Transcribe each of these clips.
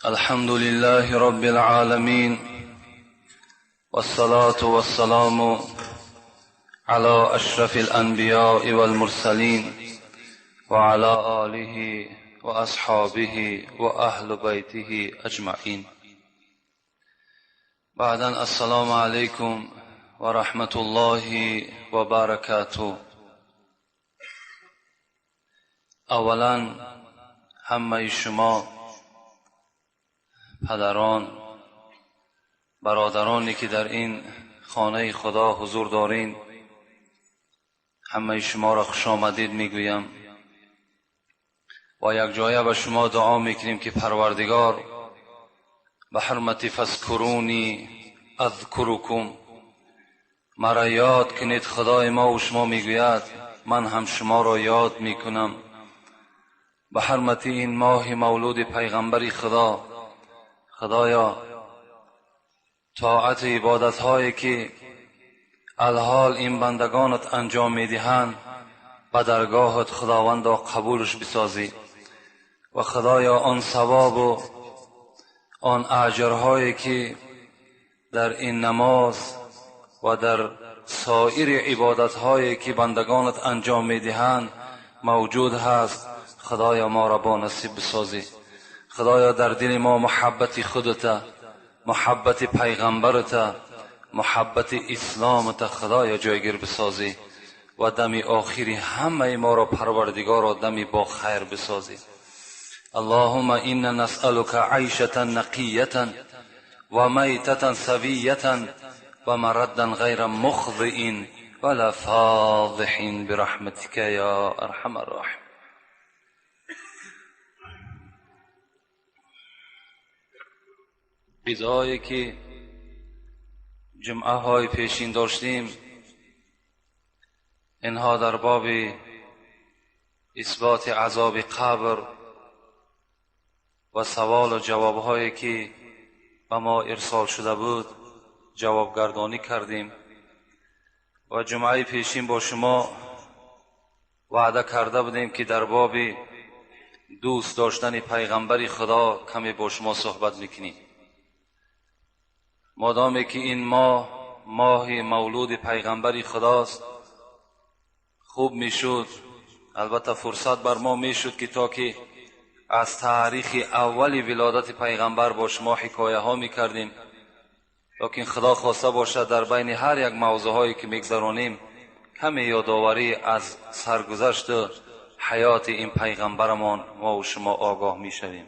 الحمد لله رب العالمين والصلاة والسلام على أشرف الأنبياء والمرسلين وعلى آله وأصحابه وأهل بيته أجمعين. بعداً السلام عليكم ورحمة الله وبركاته. اولا همه شما پدران، برادرانی که در این خانه خدا حضور دارین، همه شما را خوش آمدید میگویم و یک جایه به شما دعا میکنیم که پروردگار به حرمت فذکرونی اذکرکم، مرا یاد کنید. خدای ما و شما میگوید من هم شما را یاد میکنم. به حرمت این ماه مولود پیغمبر خدایا طاعت عبادت هایی که الحال این بندگانت انجام میدهند به درگاهت خداوندا قبولش بسازی و خدایا آن ثواب و آن اجرهایی که در این نماز و در سایر عبادت هایی که بندگانت انجام میدهند موجود هست، خدایا ما را با نصیب بسازی. خدایا در دل ما محبت خودت، محبت پیغمبرت، محبت اسلامت خدایا جایگیر بسازی و دم آخری همه ما را پروردگار دم با خیر بسازی. اللهم انا نسألك عیشة نقیة و میتة سویة و مردا غیر مخزئ ولا فاضح برحمتك یا ارحم الراحمین. قضایی که جمعه های پیشین داشتیم، اینها در باب اثبات عذاب قبر و سوال و جواب هایی که به ما ارسال شده بود جوابگردانی کردیم و جمعه پیشین با شما وعده کرده بودیم که در باب دوست داشتن پیغمبر خدا کمی با شما صحبت میکنیم. مادامی که این ماه مولود پیغمبر خداست، خوب میشد، البته فرصت بر ما میشد که تا که از تاریخ اول ولادت پیغمبر با شما حکایه ها میکردیم، لیکن خدا خواسته باشد در بین هر یک موضوع هایی که میگذرانیم کمی یادآوری از سرگذشت حیات این پیغمبرمان ما و شما آگاه میشویم.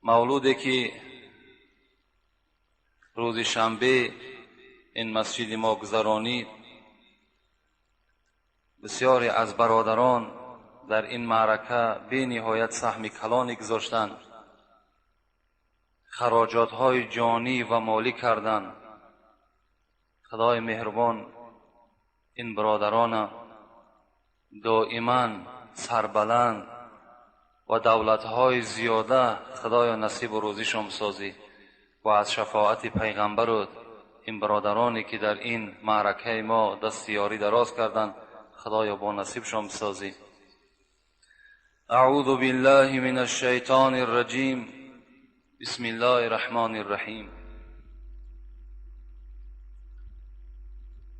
مولودی که روز شنبه این مسجد ما گذرانید، بسیاری از برادران در این معرکه بی نهایت سهم کلانی گذاشتند، خراجات های جانی و مالی کردند. خدای مهربان این برادران دائما سربلند و دولت های زیاده خدایا نصیب و روزیشان بسازی و از شفاعت پیغمبرت این برادرانی که در این معرکه ما دست یاری دراز کردند خدایا با نصیبشان بسازی. اعوذ بالله من الشیطان الرجیم. بسم الله الرحمن الرحیم.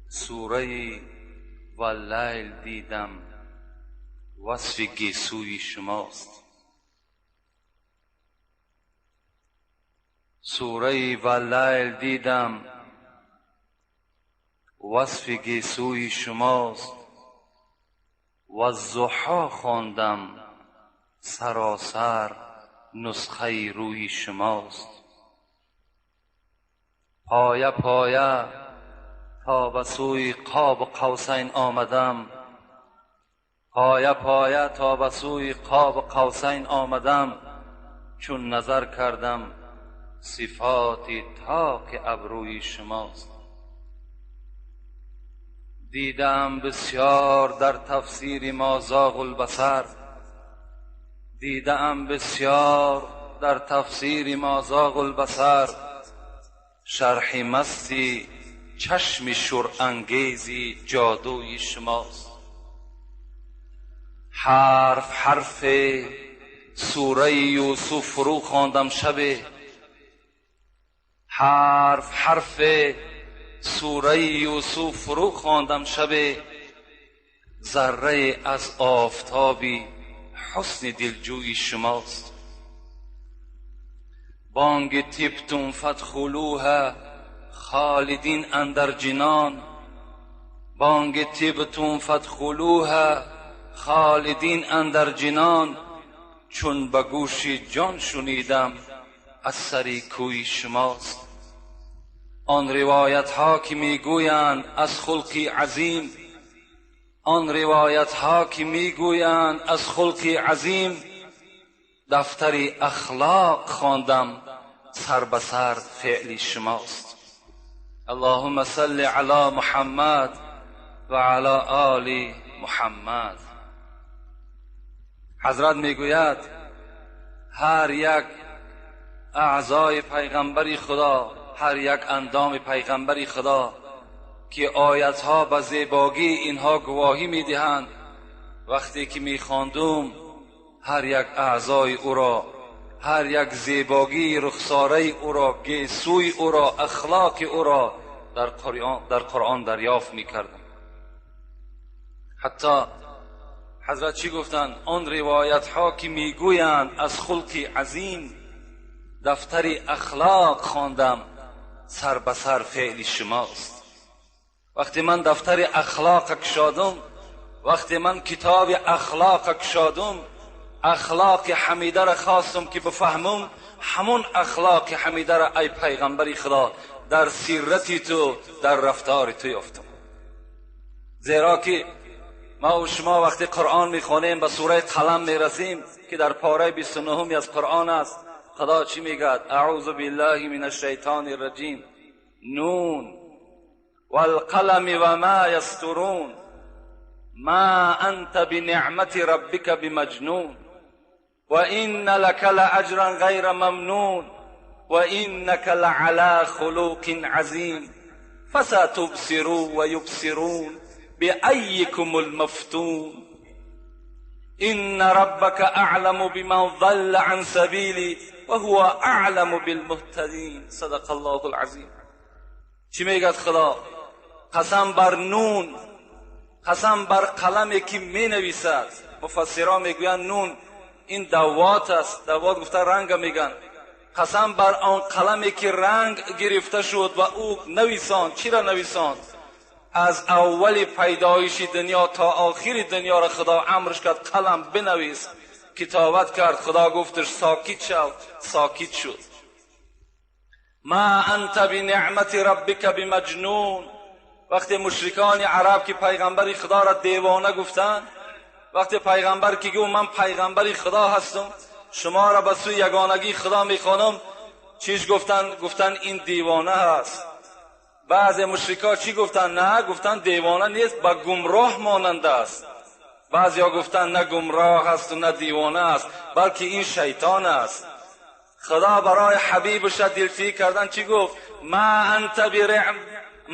سوره واللیل دیدم وصف گیسوی شماست. سوره واللیل دیدم وصف گیسوی شماست و الضحی خواندم سراسر نسخه روی شماست. پایه پایه تا به سوی قاب قوسین آمدم، پایه پایه تا به سوی قاب قوسین آمدم، چون نظر کردم صفات طاق ابروی شماست. دیدم بسیار در تفسیر ما زاغ البصر، دیدم بسیار در تفسیر ما زاغ البصر، شرح مستی چشم شورانگیزی جادوی شماست. حرف حرف سوره یوسف فرو خواندم شب، حرف حرف سوره یوسف فرو خواندم شب، ذره از آفتابی حسن دلجوی شماست. بانگ تبتم فادخلوها خالدین اندر جنان، بانگ تبتم فادخلوها خالدین اندر جنان، چون به گوش جان شنیدم از سر کوی شماست. آن روایت ها که میگویند از خلقی عظیم، آن روایت ها که میگویند از خلقی عظیم، دفتر اخلاق خواندم سر به سر فعل شماست. اللهم صل علی محمد و علی آل محمد. حضرت میگوید هر یک اعضای پیغمبری خدا، هر یک اندام پیغمبری خدا که آیتها به زیبایی اینها گواهی میدهند، وقتی که میخواندم هر یک اعضای او را، هر یک زیبایی رخساره او را، گیسوی او را، اخلاق او را در قرآن دریافت میکردم. حتی حضرت چی گفتند؟ آن روایت ها که میگویند از خلقی عظیم، دفتر اخلاق خواندم سر به سر فعل شماست. وقتی من دفتر اخلاق کشادم، وقتی من کتاب اخلاق کشادم، اخلاق حمیده را خواستم که بفهمم، همون اخلاق حمیده را ای پیغمبری خدا در سیرتی تو، در رفتار تو یافتم. زیرا که ما و شما وقتی قرآن میخوانیم به سوره قلم میرسیم که در پاره 29 از قرآن است، خدا چی میگه؟ اعوذ بالله من الشیطان الرجیم، نون والقلم و ما یسطرون ما انت بنعمت ربک بمجنون و این لک لاجرا غیر ممنون و اینک لعلی خلق عظیم فستبصروا و یبصرون بأیکم المفتون ان ربک اعلم بمن ضل عن سبیلی و هو اعلم بالمهتدین. صدق الله العظیم. چی میگه خدا؟ قسم بر نون، قسم بر قلمی که می نویسد. مفسران میگویند نون این دوات است، دوات گفته رنگ میگن. قسم بر آن قلمی که رنگ گرفته شد و او نویساند. چی را نویساند؟ از اول پیدایش دنیا تا آخر دنیا را خدا امرش کرد قلم بنویس. کتابت کرد، خدا گفتش ساکت شو، ساکت شد. ما انت بنعمت ربک بمجنون. وقتی مشرکان عرب که پیغمبر خدا را دیوانه گفتند، وقتی پیغمبر که گفت من پیغمبر خدا هستم، شما را به سوی یگانگی خدا میخوانم، چیش گفتن؟ گفتن این دیوانه هست. بعضی مشرکان چی گفتن؟ نه، گفتن دیوانه نیست، با گمراه ماننده است. بعضی ها گفتن نه گمراه است و نه دیوانه است، بلکه این شیطان است. خدا برای حبیبش دلتیی کردن چی گفت؟ ما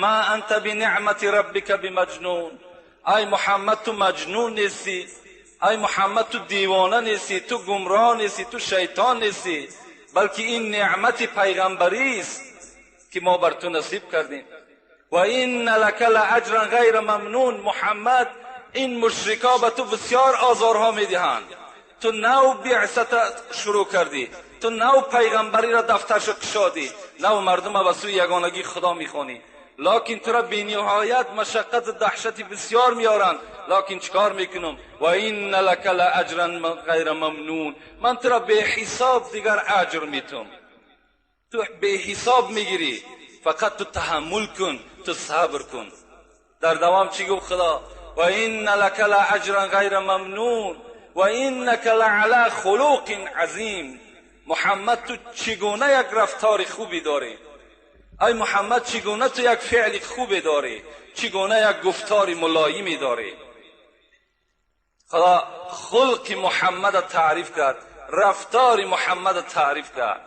انت بنعمت ربک بمجنون. ای محمد تو مجنون نیستی، ای محمد تو دیوانه نیستی، تو گمراه نیستی، تو شیطان نیستی، بلکه این نعمت پیغمبری است که ما بر تو نصیب کردیم. و این لک لاجرا غیر ممنون. محمد این مشرکا به تو بسیار آزارها میدهند. تو نو بعثت شروع کردی، تو نو پیغمبری را دفترش کشادی، نو مردم به سوی یگانگی خدا میخوانی، لکن تو را بینهایت مشقت دهشتی بسیار میارند. لکن چیکار میکنم؟ و این لک لاجرا غیر ممنون. من تو را به حساب دیگر اجر میتم، تو به حساب میگیری، فقط تو تحمل کن، تو صبر کن. در دوام چی گفت خدا؟ و این لک لاجرا غیر ممنون و اینک لعلی خلق عظیم. محمد تو چگونه یک رفتار خوبی داری؟ ای محمد چگونه تو یک فعل خوبی داری؟ چگونه یک گفتار ملایمی داری؟ خدا خلق محمد تعریف کرد، رفتار محمد تعریف کرد.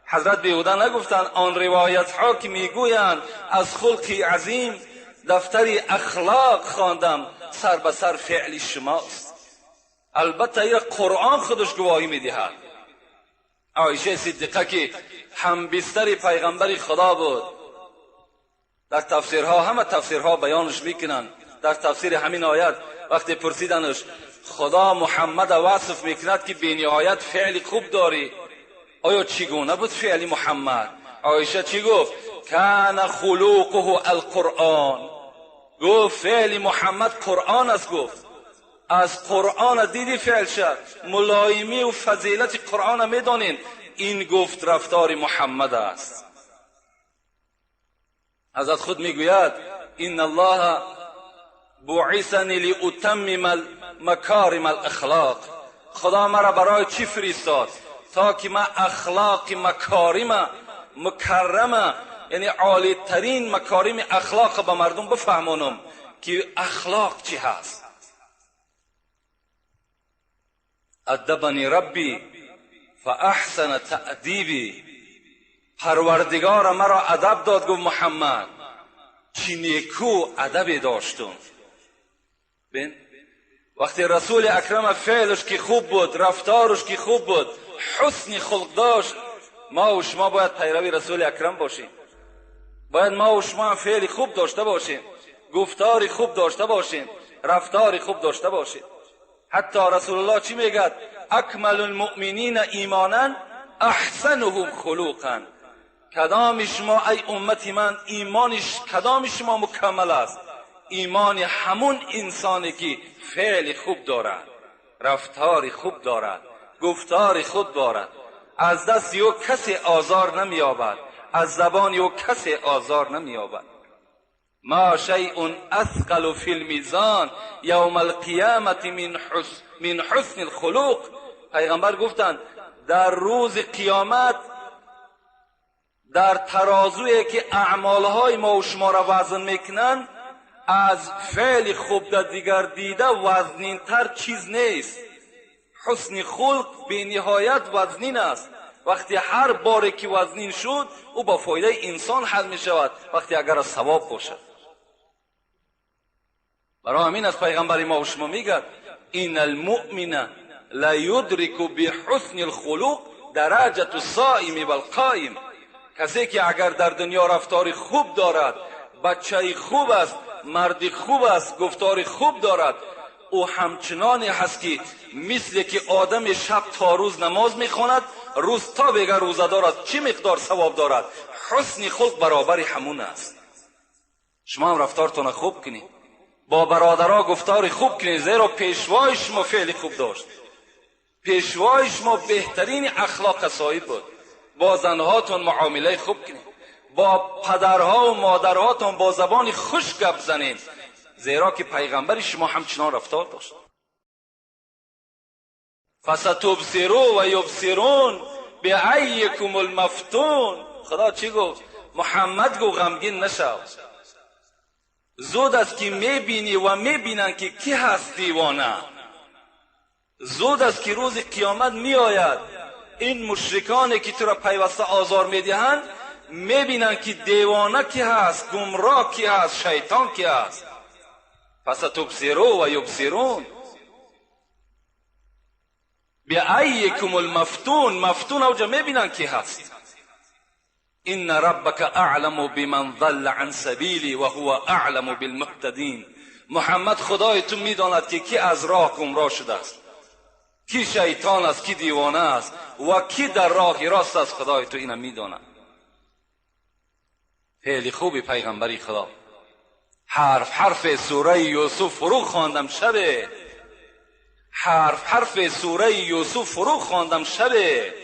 حضرت بیهوده نگفتن آن روایت ها که میگویند از خلقی عظیم، دفتر اخلاق خواندم سر به سر فعل شماست. البته این قرآن خودش گواهی میدهد. عایشه صدیقه که هم بستر پیغمبر خدا بود، در تفسیرها همه تفسیرها بیانش میکنن. در تفسیر همین آیت وقتی پرسیدنش خدا محمد وصف میکند که بی‌نهایت فعل خوب داری، آیا چگونه بود فعل محمد؟ عایشه چی گفت؟ کان خلقه القرآن. گفت فعل محمد قرآن است. گفت از قرآن دیدی فعل شد، ملایمی و فضیلت قرآن میدانین، این گفت رفتار محمد است. حضرت خود میگوید ان الله بعثنی لاتمم مکارم الاخلاق. خدا مرا برای چی فرستاد؟ تا که من اخلاق مکارم مکرمه، یعنی عالی ترین مکارم اخلاق به مردم بفهمانم که اخلاق چی هست. ادبنی ربی فاحسن تأدیبی. پروردگار مرا ادب داد. گفت محمد چی نیکو ادب داشتم. ببین وقتی رسول اکرم فعلش که خوب بود، رفتارش که خوب بود، حسن خلق داشت، ما و شما باید پیروی رسول اکرم باشیم. باید ما و شما فعل خوب داشته باشیم، گفتار خوب داشته باشیم، رفتار خوب داشته باشیم. حتی رسول الله چی میگه؟ اکمل المؤمنین ایمانا احسنهم خلقا. کدام شما ای امتی من ایمانش کدام شما مکمل است؟ ایمان همون انسانی که فعل خوب دارد، رفتار خوب دارد، گفتار خوب دارد، از دست یو کسی آزار نمییابد، از زبان یو کسی آزار نمییابد. ما شیء اثقل فی المیزان یوم القیامت من حسن الخلق. پیغمبر گفتند در روز قیامت در ترازویی که اعمالهای ما و شما را وزن میکنند، از فعل خوب در دیگر دیده وزنین تر چیز نیست. حسن خلق به نهایت وزنین است. وقتی هر باری که وزنین شد او با فایده انسان حل می شود، وقتی اگر ثواب باشد. برای همین از پیغمبر ما و شما میگه این المؤمن لا یدرک بحسن الخلق درجة الصائم والقائم. کسی که اگر در دنیا رفتار خوب دارد، بچه خوب است، مرد خوب است، گفتار خوب دارد، او همچنانی هست که مثل که آدم شب تا روز نماز میخواند، روز تا بگه روزه دارد، چه مقدار ثواب دارد؟ حسن خلق برابر همون است. شما هم رفتارتون خوب کنید، با برادرها گفتار خوب کنید، زیرا پیشوای شما فعل خوب داشت، پیشوای شما بهترین اخلاق صاحب بود. با زنهاتون معامله خوب کنید، با پدرها و مادرهاتون با زبان خوش گپ زنید، زیرا که پیغمبر شما همچنان رفتار داشت. فستبصروا و یبصرون بأیکم المفتون. خدا چی گفت؟ محمد گفت غمگین نشو، زود است که میبینی و میبینن که کی هست دیوانه. زود است که روز قیامت میآید، این مشرکانی که تو را پیوسته آزار میدهند میبینن که دیوانه کی هست، گمراه کی هست، شیطان کی هست. پس تبصروا و یبصرون بأیکم المفتون. مفتون اوجا میبینن کی هست. ان ربک اعلم بمن ضل عن سبیلی و هو اعلم بالمهتدین. محمد خدای تو میداند که کی از راه گمراه شده است، کی شیطان است، کی دیوانه است و کی در راه راست است. خدای تو اینو میداند. خیلی خوبی پیغمبری خدا. حرف حرف سوره یوسف فرو خواندم شبه، حرف حرف سوره یوسف فرو خواندم شبه،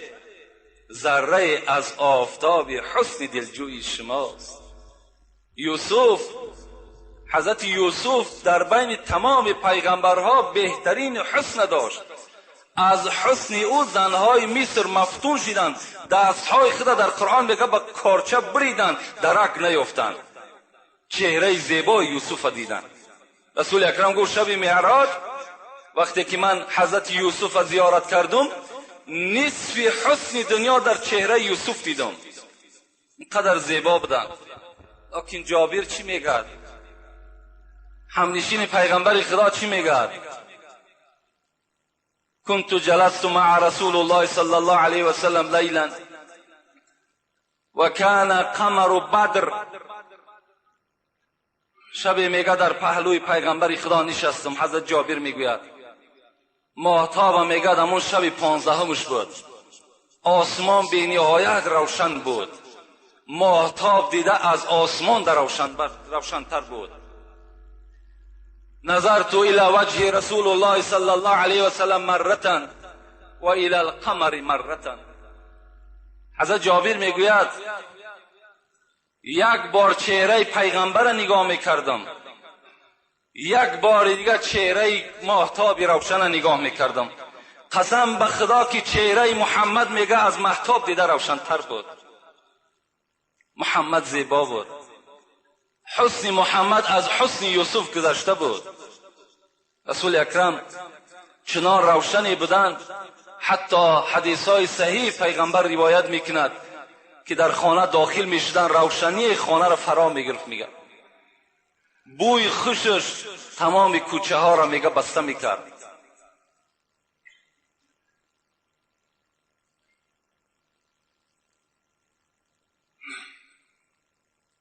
ذره از آفتاب حسن دلجوی شماست. یوسف، حضرت یوسف در بین تمام پیغمبرها بهترین حسن داشت. از حسن او زنهای مصر مفتون شدند، دستهای خود در قرآن میگه با کارچه بریدند، درک نیفتند. چهره زیبای یوسف دیدند. رسول اکرم گفت شب معراج وقتی که من حضرت یوسف زیارت کردم، نصف حسن دنیا در چهره یوسف دیدم، اینقدر زیبا بودند. لیکن جابر چی میگه؟ همنشین پیغمبر خدا چی میگه؟ كنت جلست مع رسول الله صلى الله عليه وسلم ليلا وكان قمر بدر. شب میگه در پهلوی پیغمبر خدا نشستم. حضرت جابر میگوید ماهتاب میگه همون شب 15مش بود. آسمان بی نهایت روشن بود. ماهتاب دیده از آسمان در روشنتر بود. نظرت الى وجه رسول الله صلی الله علیه وسلم مرتا و الى القمر مرتا. حضرت جابر میگوید یک بار چهره پیغمبر نگاه میکردم، یک بار دیگر چهره ماهتاب روشن نگاه میکردم. قسم به خدا که چهره محمد میگه از ماهتاب دیده روشنتر بود. محمد زیبا بود. حسن محمد از حسن یوسف گذشته بود. رسول اکرم چنان روشنی بودند حتی حدیثهای صحیح پیغمبر روایت میکند که در خانه داخل میشدن روشنی خانه را فرا میگرفت. میگه بوی خوشش تمام کوچه ها را میگه بسته میکرد.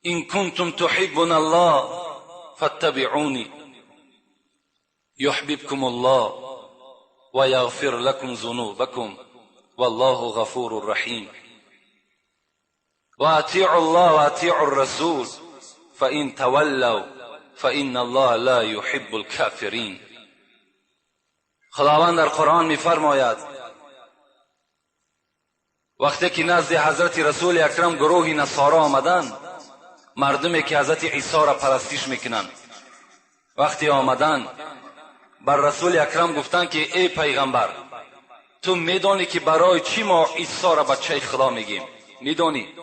این کنتم تحبون الله فاتبعونی یحببکم الله و یغفر لکم ذنوبکم والله غفور رحیم و اطیعوا الله و اطیعوا الرسول فإن تولوا فإن الله لا يحب الكافرین. خداوند در قرآن میفرماید وقتی که نزد حضرت رسول اکرم گروهی نصارا آمدند، مردمی که حضرت عیسی را پرستش میکنند، وقتی آمدند بر رسول اکرم گفتند که ای پیغمبر تو میدانی که برای چی ما عیسی را بچه خدا میگیم؟ میدانی؟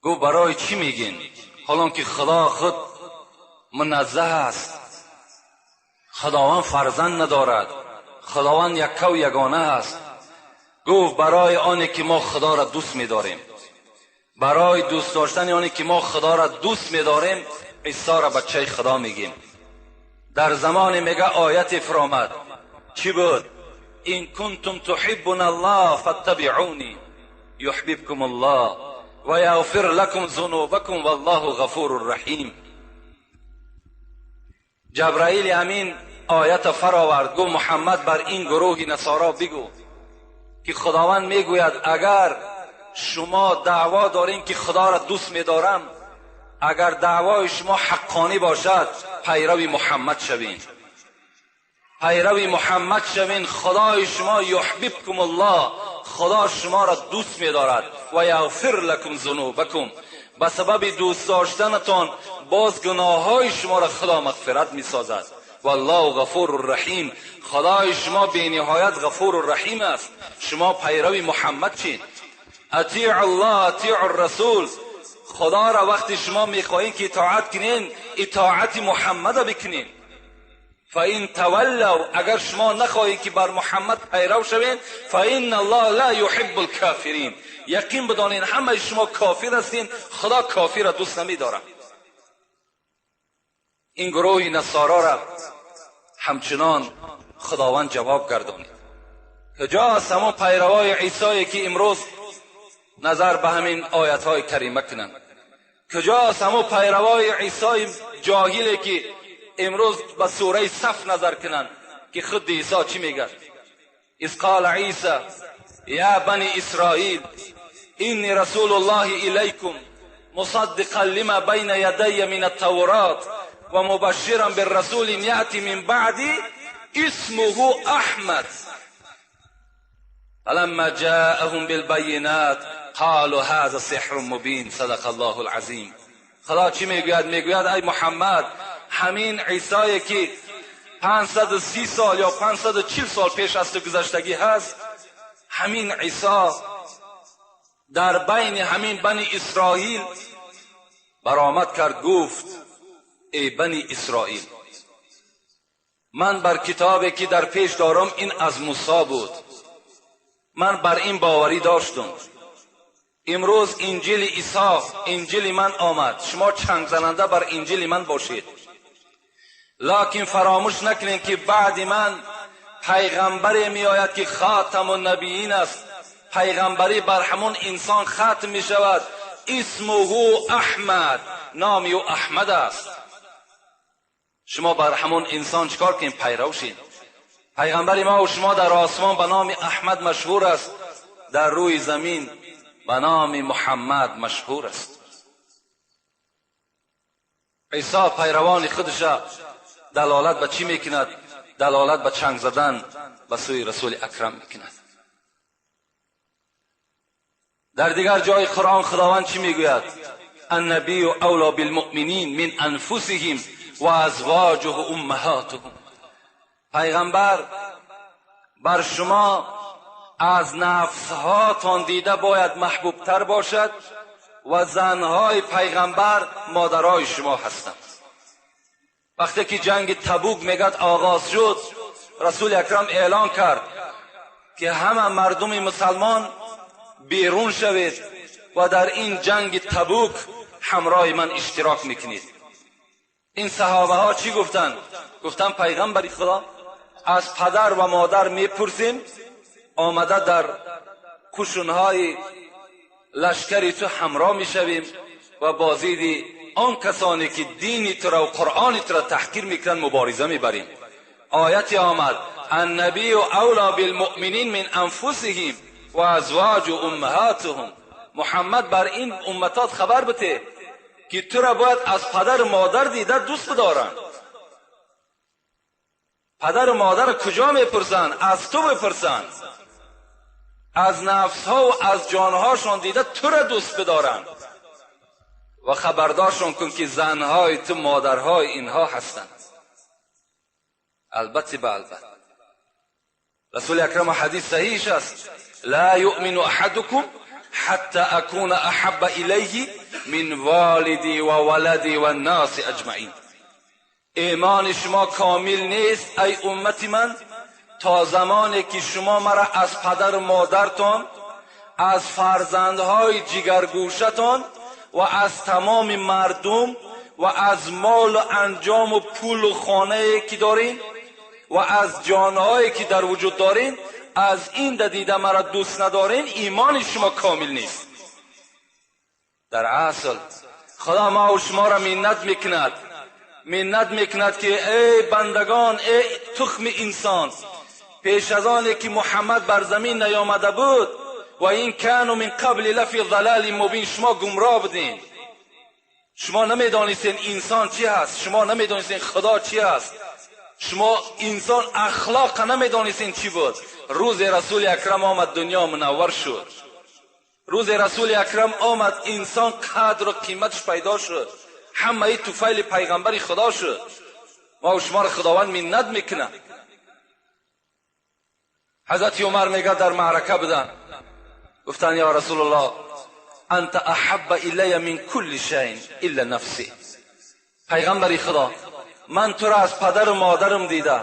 گفت برای چی میگین حالان که خدا خود منزه است؟ خداوند فرزند ندارد، خداوند یکه و یگانه است. گفت برای آنی که ما خدا را دوست می‌داریم، برای دوست داشتن آنی که ما خدا را دوست می‌داریم عیسی را بچه خدا میگیم. در زمان میگه آیت فرامد چی بود؟ این کنتم تحبون الله فاتبعونی یحببکم الله و یغفر لکم ذنوبکم والله غفور رحیم. جبرائیل امین آیت فراورد گفت محمد بر این گروه نصارا بگو که خداوند میگوید اگر شما دعوا دارین که خدا را دوست می‌دارم، اگر دعوای شما حقانی باشد پیروی محمد شوین، پیروی محمد شوین. خدای شما یحببکم الله، خدا شما را دوست می‌دارد و یغفر لکم ذنوبکم، به سبب دوست داشتنتان باز گناههای شما را خدا مغفرت می‌سازد. والله غفور رحیم، خدای شما بی نهایت غفور و رحیم است. شما پیروی محمد چین. اطیع الله اطیع الرسول، خدا را وقتی شما میخواهید که اطاعت کنین اطاعت محمد را بکنین. فإن تولوا، اگر شما نخواهید که بر محمد پیرو شوین، فإن الله لا يحب الكافرین، یقین بدانین همه شما کافر هستین، خدا کافر را دوست نمی‌دارد. این گروه نصارا را همچنان خداوند جواب گردانید. کجا است همون پیروای عیسی که امروز نظر به همین آیت های کریمه کنند؟ کجا است همون پیروای عیسی جاهلی که امروز به سوره صف نظر کنند که خود عیسی چی میگه؟ اذ قال عیسی یا بنی اسرائیل اینی رسول الله الیکم مصدقا لما بین یدی من التورات و مبشرا بالرسول یأتی من بعدی اسمه احمد فلما جاءهم بالبینات قالوا هذا سحر مبین. صدق الله العظیم. خدا چی میگوید؟ میگوید ای محمد همین عیسی که 530 سال یا 540 سال پیش از تو گذشتگی هست، همین عیسی در بین همین بنی اسرائیل برآمد کرد، گفت ای بنی اسرائیل من بر کتابی که در پیش دارم این از موسی بود، من بر این باوری داشتم. امروز انجیل عیسی، انجیل من آمد، شما چنگ زننده بر انجیل من باشید. لکن فراموش نکنین که بعد من پیغمبری می آید که خاتم النبیین است. پیغمبری بر همون انسان ختم می شود. اسمه احمد، نامی او احمد است. شما بر همون انسان چکار کنین؟ پیرو شین. پیغمبر ما و شما در آسمان به نام احمد مشهور است، در روی زمین به نام محمد مشهور است. عیسی پیروان خودش دلالت به چی میکند؟ دلالت به چنگ زدن به سوی رسول اکرم میکند. در دیگر جای قرآن خداوند چی میگوید؟ النبی اولی بالمؤمنین من انفسهم و ازواجه امهاتهم. پیغمبر بر شما از نفسهاتان دیده باید محبوب تر باشد و زنهای پیغمبر مادرای شما هستند. وقتی که جنگ تبوک میگد آغاز شد، رسول اکرم اعلان کرد که همه مردم مسلمان بیرون شوید و در این جنگ تبوک همراه من اشتراک میکنید. این صحابه ها چی گفتن؟ گفتن پیغمبر خدا، از پدر و مادر میپرسیم، آمده در کشونهای لشکری تو همراه میشویم و بازدید آن کسانی که دینی تو را و قرآنی تو را تحقیر میکنن مبارزه میبریم. آیت آمد النبی اولی بالمؤمنین من انفسهم و ازواج امهاتهم. محمد بر این امتات خبر بده که تو را باید از پدر و مادر دیده دوست بدارن. پدر و مادر کجا میپرسن؟ از تو بپرسن. از نفسها و از جانهاشون دیده تو را دوست بدارن و خبردارشون کن که زنهای تو مادرهای اینها هستند. البته به البته رسول اکرم حدیث صحیحش است لا یؤمن احدکم حتی اکون احب الیه من والدی و ولدی و الناس اجمعین. ایمان شما کامل نیست ای امت من تا زمانی که شما مرا از پدر و مادرتان، از فرزندهای جگرگوشتان و از تمام مردم و از مال و انجام و پول و خانه که دارین و از جانهایی که در وجود دارین، از این دیده مرا دوست ندارین، ایمان شما کامل نیست. در اصل خدا ما و شما را منت میکند که ای بندگان، ای تخم انسان، پیش از آنی که محمد بر زمین نیامده بود و این کانوا من قبل لفی ضلال مبین، شما گمراه بودین. شما نمیدانستین انسان چی هست، شما نمیدانستین خدا چی هست، شما انسان اخلاق نمیدانستین چی بود. روز رسول اکرم آمد دنیا منور شد. روز رسول اکرم آمد انسان قدر و قیمتش پیدا شد. همه طفیل پیغمبر خدا شد. ما و شما را خداوند منت میکنه. حضرت عمر میگه در معرکه بودن، گفتن یا رسول الله انت احب الی من کل شیء الا نفسی. پیغمبر خدا، من تو را از پدر و مادرم دیده،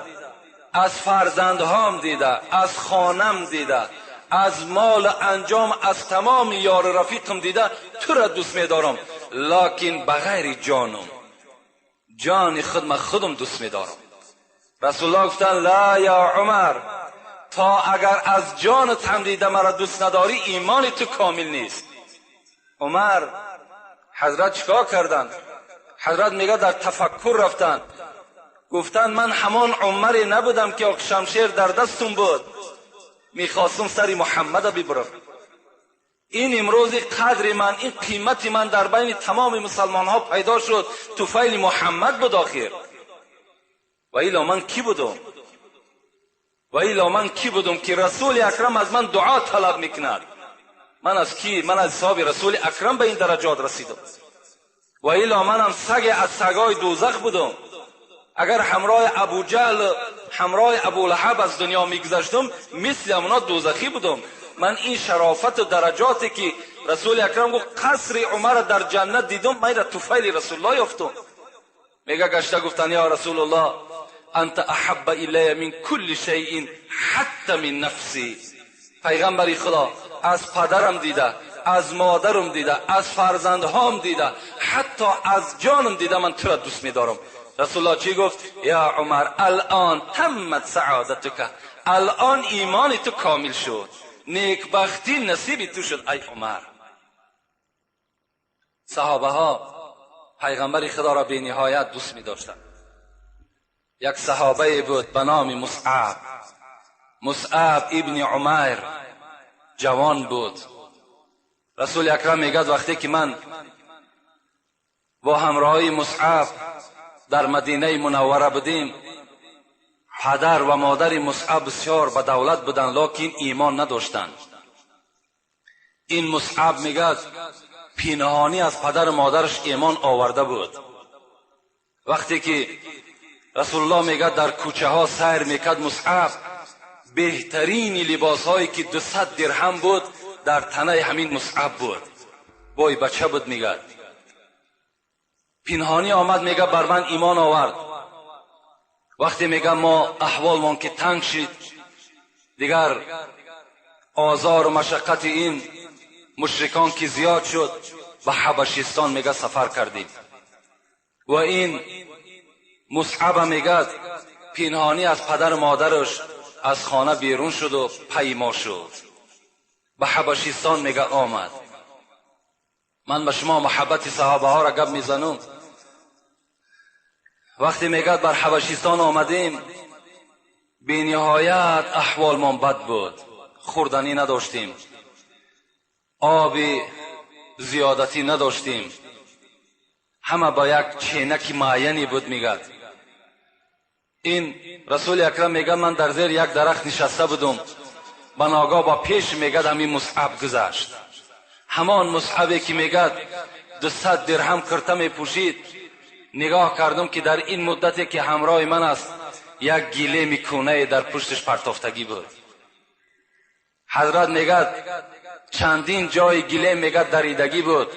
از فرزندهام دیده، از خانم دیده، از مال انجام، از تمام یار رفیقم دیده، تو را دوست میدارم، لکن بغیر جانم، جان خودم دوست میدارم. رسول الله گفتن لا یا عمر، تا اگر از جانت هم دیده مرا دوست نداری ایمان تو کامل نیست. عمر حضرت چیکار کردن؟ حضرت میگه در تفکر رفتن، گفتن من همان عمری نبودم که شمشیر در دستم بود، میخواستم سر محمد ببرم. این امروز قدر من، این قیمت من در بین تمام مسلمان ها پیدا شد، طفیل محمد بود آخر. و ایلا من کی بودم؟ و ایلا من کی بودم که رسول اکرم از من دعا طلب میکند؟ من از کی؟ من از صحاب رسول اکرم به این درجات رسیدم. و ایلا منم سگ از سگای دوزخ بودم. اگر همراه ابو جهل، همراه ابو لهب از دنیا میگذشتم، مثل اونا دوزخی بودم. من این شرافت و درجاتی که رسول اکرم گفت قصر عمر در جنت دیدم، من را طفیل رسول الله یافتم. میگه گشته گفتن یا رسول الله انت احب الی من کل شیء حتی من نفسی. پیغمبر خدا، از پدرم دیده، از مادرم دیده، از فرزندهام دیده، حتی از جانم دیده، من تو را دوست میدارم. رسول الله چی گفت؟ یا عمر الان تمت سعادتک، الان ایمان تو کامل شد، نیکبختی نصیب تو شد ای عمر. صحابه ها پیغمبر خدا را به نهایت دوست می داشتند. یک صحابه بود به نام مصعب ابن عمیر، جوان بود. رسول اکرم میگد وقتی که من با همراهی مصعب در مدینه منوره بودیم، پدر و مادر مصعب بسیار به دولت بودند لکن ایمان نداشتند. این مصعب میگد پنهانی از پدر مادرش ایمان آورده بود. وقتی که رسول الله میگد در کوچه ها سیر میکرد، مصعب بهترین لباس هایی که 200 درهم بود در تنه همین مصعب بود. بای بچه بود. میگد پنهانی آمد، میگه بر من ایمان آورد. وقتی میگه ما احوالمان که تنگ شد، دیگر آزار و مشقت این مشرکان که زیاد شد، به حبشستان میگه سفر کردیم. و این مصعب میگه پنهانی از پدر مادرش از خانه بیرون شد و پیما شد، به حبشستان میگه آمد. من به شما محبت صحابه ها را گپ میزنم. وقتی میگه بر حبشستان آمدیم، بی نهایت احوالمان بد بود، خوردنی نداشتیم، آب زیادتی نداشتیم، همه با یک چینک معینی بود. میگه این رسول اکرم میگه من در زیر یک درخت نشسته بودم، به ناگاه با پیش میگه همین مصعب گذشت، همان مصعبی که میگه 200 درهم کرته میپوشید. نگاه کردم که در این مدتی که همراه من است، یک گیله میکونه در پشتش پرتافتگی بود. حضرت میگه چندین جای گیله میگه دریدگی بود.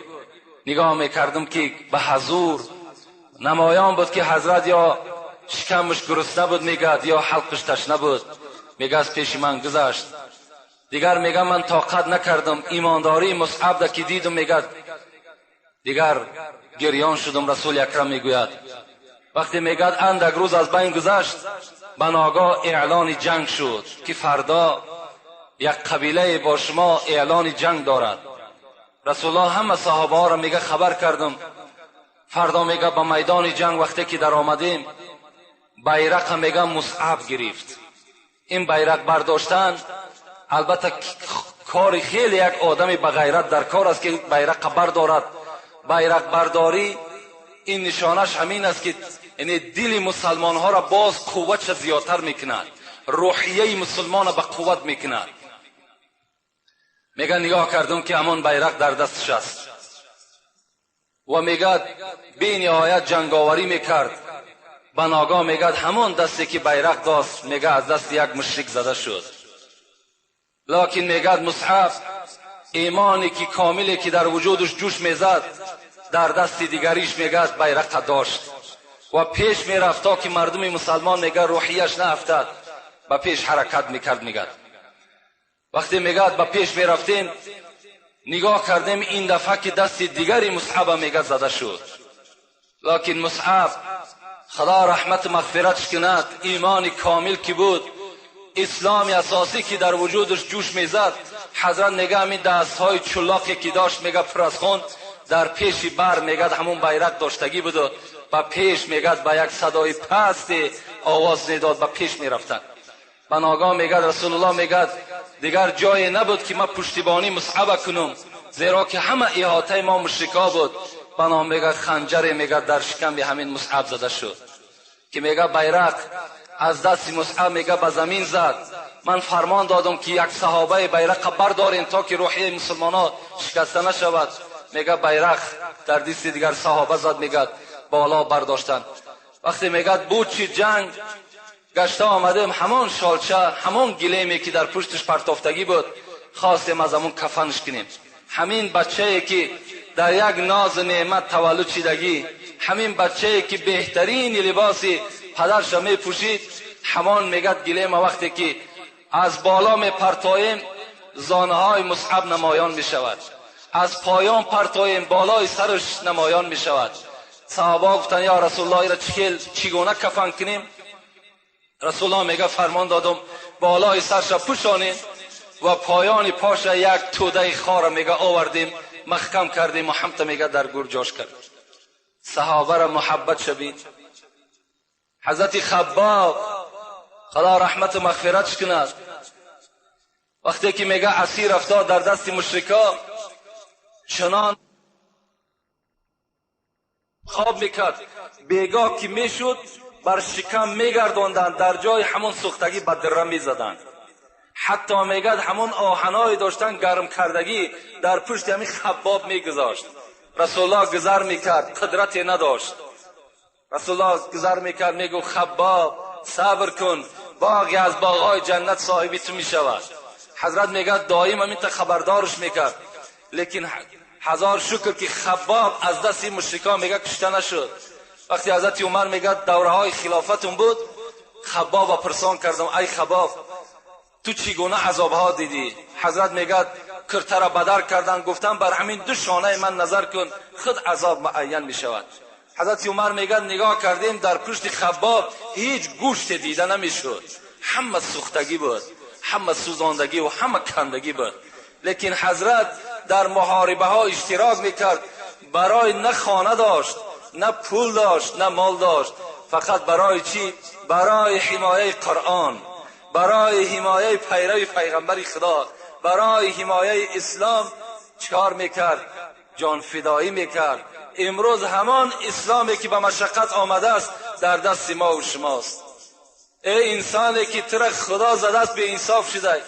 نگاه میکردم که به حضور نمایان بود که حضرت یا شکمش گرسنه بود میگه یا حلقش تشنه بود. میگه از پیش من گذشت. دیگر میگه من طاقت نکردم، ایمانداری مصعب را که دیدم میگه دیگر گریان شدم. رسول اکرم میگوید وقتی میگه اندک روز از بین گذشت، به ناگاه اعلان جنگ شد که فردا یک قبیله با شما اعلان جنگ دارد. رسول الله همه صحابه ها را میگه خبر کردم. فردا میگه به میدان جنگ وقتی که در آمدیم، بیرق میگه مصعب گرفت. این بیرق برداشتن البته کار خیلی یک آدمی به غیرت در کار است که بیرق بردارد. بیرق برداری این نشانش همین است که یعنی دل مسلمان ها را باز قوت زیادتر میکند، روحیه مسلمان را به قوت میکند. میگه نگاه کردم که همان بیرق در دستش است و میگه بی نهایت جنگاوری میکرد. به ناگاه میگه همان دستی که بیرق داشت میگه از دست یک مشرک زده شد. لکن میگه مصعب ایمانی که کاملی که در وجودش جوش میزد، در دست دیگریش میگه بیرق داشت و پیش میرفت تا که مردم مسلمان میگه روحیش نافتاد، به پیش حرکت میکرد. میگه وقتی میگه به پیش میرفتیم، نگاه کردیم این دفعه که دست دیگری مصعب میگه زده شد. لکن مصعب خدا رحمت مغفرتش کند، ایمان کامل که بود، اسلام اساسی که در وجودش جوش میزد، حضرت میگه همین دستهای چلاقی که داشت میگه پر از خون در پیش بر میگه همون بیرق داشتگی بود و به پیش میگه با یک صدای پست آواز میداد به پیش میرفتن. به ناگاه میگه رسول الله میگه دیگر جای نبود که من پشتیبانی مصعب کنم، زیرا که همه احاطه ما مشرکا بود. به نام میگه خنجر میگه در شکم همین مصعب زده شد که میگه بیرق از دست مصعب میگه به زمین زد. من فرمان دادم که یک صحابه بیرق بردارین تا که روحیه مسلمانان شکسته نشود. میگه بیرق در دست دیگر صحابه زد، میگه بالا برداشتن. وقتی میگه بود چی جنگ گشته آمدیم، همان شالچه همان گلیمی که در پشتش پرتافتگی بود خواستیم از همون کفنش کنیم. همین بچه‌ای که در یک ناز نعمت تولد شدگی، همین بچه‌ای که بهترین لباسی پدرش میپوشید، همان میگه گلیم وقتی که از بالا میپرتاییم زانه‌های مصعب نمایان میشود، از پایان پرتاییم بالای سرش نمایان میشود. صحابه گفتن یا رسول الله را چگونه کفن کنیم؟ رسول الله میگه فرمان دادم بالای سرش پوشانیم و پایان پاش یک توده خار میگه آوردیم محکم کردیم و همت میگه در گور جاش کردیم. صحابه را محبت شوید. حضرت خباب خدا رحمت و مغفرتش کند، وقتی که میگه اسیر افتاد در دست مشرکا، چنان خواب میکرد بیگاه که میشد بر شکم میگرداندن، در جای همون سوختگی به دره میزدن. حتی میگد همون آهنای داشتن گرم کردگی در پشت همین خباب میگذاشت. رسول الله گذر میکرد، قدرتی نداشت. رسول الله گذر میکرد میگو خباب صبر کن، باغی از باغهای جنت صاحبی تو میشود. حضرت میگه دائم همین تا خبردارش میکرد، لیکن هزار شکر که خباب از دست مشرکان میگه کشته نشد. وقتی حضرت عمر میگه دوره های خلافتون بود، خباب پرسان کردم ای خباب تو چگونه عذاب ها دیدی؟ حضرت میگه کرته را بدر کردن، گفتن بر همین دو شانه من نظر کن خود عذاب معین میشود. حضرت عمر میگه نگاه کردیم در پشت خباب هیچ گوشت دیده نمیشد، همه سوختگی بود، همه سوزاندگی و همه کندگی بود. لیکن حضرت در محاربه ها اشتراک میکرد، برای نه خانه داشت، نه پول داشت، نه مال داشت، فقط برای چی؟ برای حمایه قرآن، برای حمایه پیروی پیغمبر خدا، برای حمایه اسلام چکار میکرد؟ جان فدایی میکرد. امروز همان اسلامی که به مشقت آمده است در دست ما و شماست. ای انسانی که تو را خدا زده است به انصاف شده،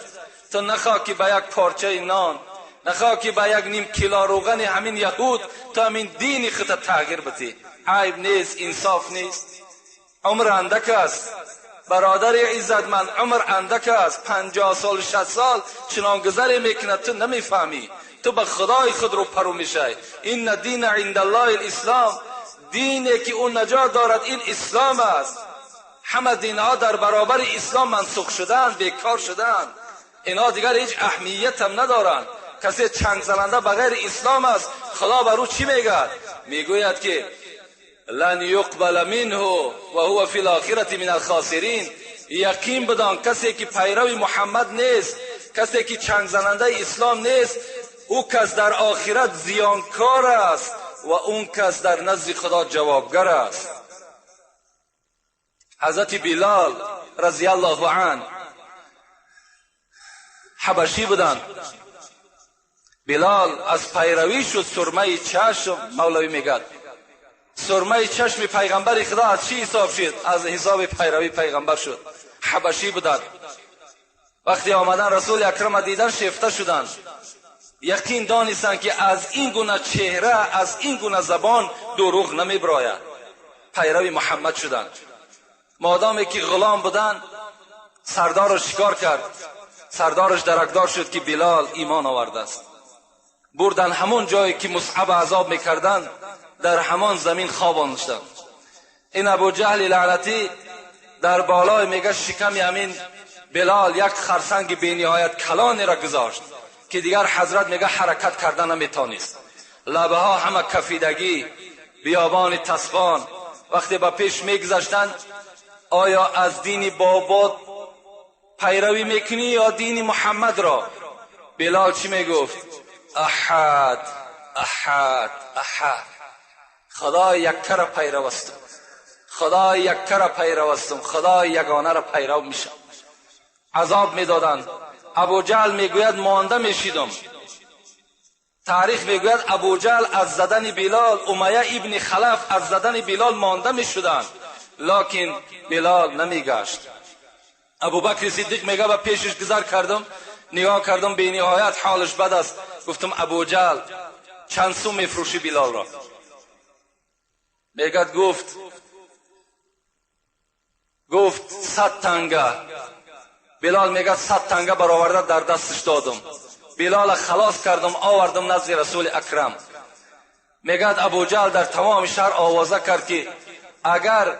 تو نخواه که به یک پارچه نان، نخواه که به یک نیم کیلو روغن همین یهود تو همین دین خود تغییر بدی. عیب نیست، انصاف نیست. عمر اندک است برادر عزتمند، عمر اندک است، 50 سال 60 سال چنان گذری میکنه تو نمیفهمی، تو به خدای خود رو پرو میشه. این دین عند الله الاسلام، دینی که اون نجات دارد این اسلام است. همه دینها در برابر اسلام منسوخ شدن، بیکار شدن، اینا دیگر هیچ اهمیت هم ندارن. کسی چنگ زننده بغیر اسلام است، خدا بر او چی میگه؟ میگوید که لن یقبل منه و هو فی الاخرة من الخاسرین. یقین بدان کسی که پیرو محمد نیست، کسی که چنگ زننده اسلام نیست، او کس در آخرت زیانکار است و اون کس در نزد خدا جوابگر است. حضرت بلال رضی الله عنه حبشی بودند. بلال از پیروی شد سرمه چشم، مولوی میگد سرمه چشم پیغمبر خدا از چی حساب شد؟ از حساب پیروی پیغمبر شد. حبشی بودند. وقتی آمدن رسول اکرم دیدن شیفته شدند، یقین دانستند که از این گونه چهره، از این گونه زبان دروغ نمیبراید. پیروی محمد شدند. مادامی که غلام بودن، سردارش شکار کرد، سردارش درکدار شد که بلال ایمان آورده است. بردن همون جایی که مصعب عذاب میکردند، در همان زمین خواباندند. این ابو جهل لعنتی در بالای میگه شکم همین بلال یک خرسنگ بی نهایت کلانی را گذاشت که دیگر حضرت میگه حرکت کردن نمیتونست. لبه ها همه کفیدگی، بیابان تسبان. وقتی با پیش میگذشتند، آیا از دین بابات پیروی میکنی یا دین محمد را؟ بلال چی میگفت؟ احد احد احد، خدا یکه را پیرو استم، خدا یکه را پیرو استم، خدا یگانه را پیرو میشم. عذاب میدادند. ابو جهل میگوید مانده میشیدم. تاریخ میگوید ابو جهل از زدن بلال، امیه ابن خلف از زدن بلال مانده میشدند، لکن بلال نمیگشت. ابو بکر صدیق میگه با پیشش گذر کردم، نگاه کردم به نهایت حالش بد است. گفتم ابو جهل چند سو میفروشی بلال را؟ میگد گفت 100 تنگه. بلال میگه 100 تنگه برآورده در دستش دادم. بلال خلاص کردم آوردم نزد رسول اکرم. میگد ابو جهل در تمام شهر آوازه کرد که اگر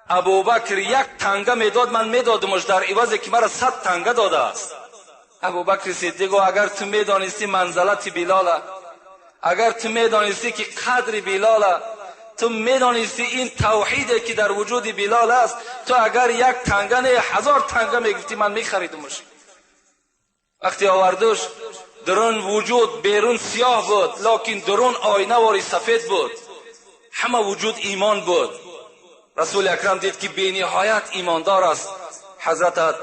ابوبکر 1 تنگه میداد من میدادمش در عوضی که مرا 100 تنگه داده است. ابوبکر صدیق اگر تو میدانستی منزلت بلال، اگر تو میدانستی که قدر بلال، تو میدانستی این توحیدی که در وجود بلال است، تو اگر 1 تنگه نه 1000 تنگه میگفتی من میخریدمش. وقتی آوردوش درون وجود بیرون سیاه بود، لکن درون آینه واری سفید بود، همه وجود ایمان بود. رسول اکرم دید که بی نهایت ایماندار است. حضرت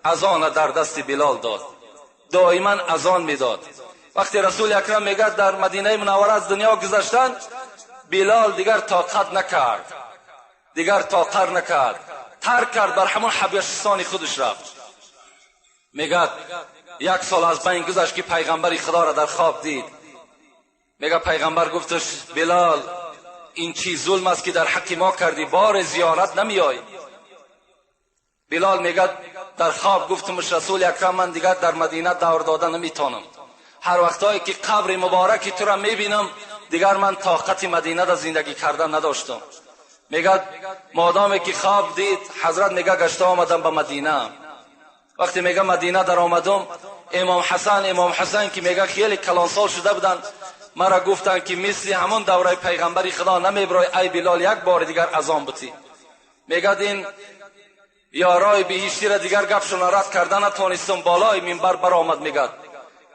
اذان در دست بلال داد، دائما اذان میداد. وقتی رسول اکرم میگه در مدینه منوره از دنیا گذشتن، بلال دیگر طاقت نکرد، دیگر طاقت نکرد، ترک کرد، بر همون حبشستان خودش رفت. میگه 1 سال از بین گذشت که پیغمبر خدا را در خواب دید. میگه پیغمبر گفتش بلال این چیز ظلم است که در حق ما کردی، بار زیارت نمیای. بلال میگه در خواب گفتمش رسول اکرم من دیگر در مدینه دور دادن نمیتونم، هر وقتایی که قبر مبارک تو را میبینم دیگر من طاقت مدینه را زندگی کردن نداشتم. میگه مادامی که خواب دید حضرت میگه گشته آمدم به مدینه. وقتی میگه مدینه در آمدم، امام حسن که میگه خیلی کلانسال شده بودن، مرا گفتن که مثل همون دوره پیغمبری خدا نمیبرای ای بلال 1 بار دیگر اذان بتی. میگه این یارای بهشتی را دیگر گپشون رد کردن نتونستم، بالای منبر برآمد. میگه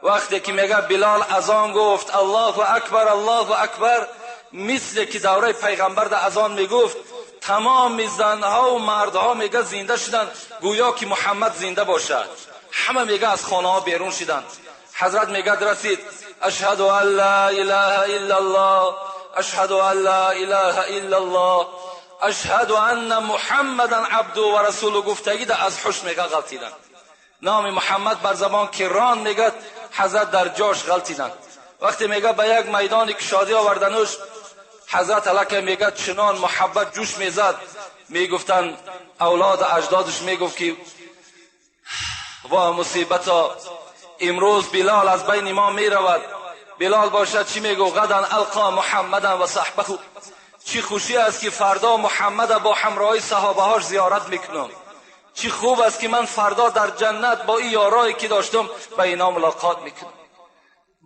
وقتی که میگه بلال اذان گفت الله اکبر الله اکبر، مثل که دوره پیغمبر در اذان میگفت، تمام زنها و مردها میگه زنده شدن، گویا که محمد زنده باشد. همه میگه از خانه ها بیرون شدن. حضرت میگه رسید اشهد ان لا اله الا الله، اشهد ان لا اله الا الله، اشهد ان محمدا عبده و رسوله. گفتگی از حش میگه غلطیدن، نام محمد بر زبان کران میگه حضرت در جاش غلطیدن. وقتی میگه به 1 میدان کشادی آوردنش، حضرت علاکه میگه چنان محبت جوش میزد، میگفتن اولاد اجدادش میگفت که وا مصیبتا، امروز بلال از بین ما میرود. بلال باشد چی میگو غدا القا محمدا و صحبه، چی خوشی است که فردا محمد با همراهی صحابه هاش زیارت میکنم، چی خوب است که من فردا در جنت با این یارایی که داشتم با اینا ملاقات میکنم.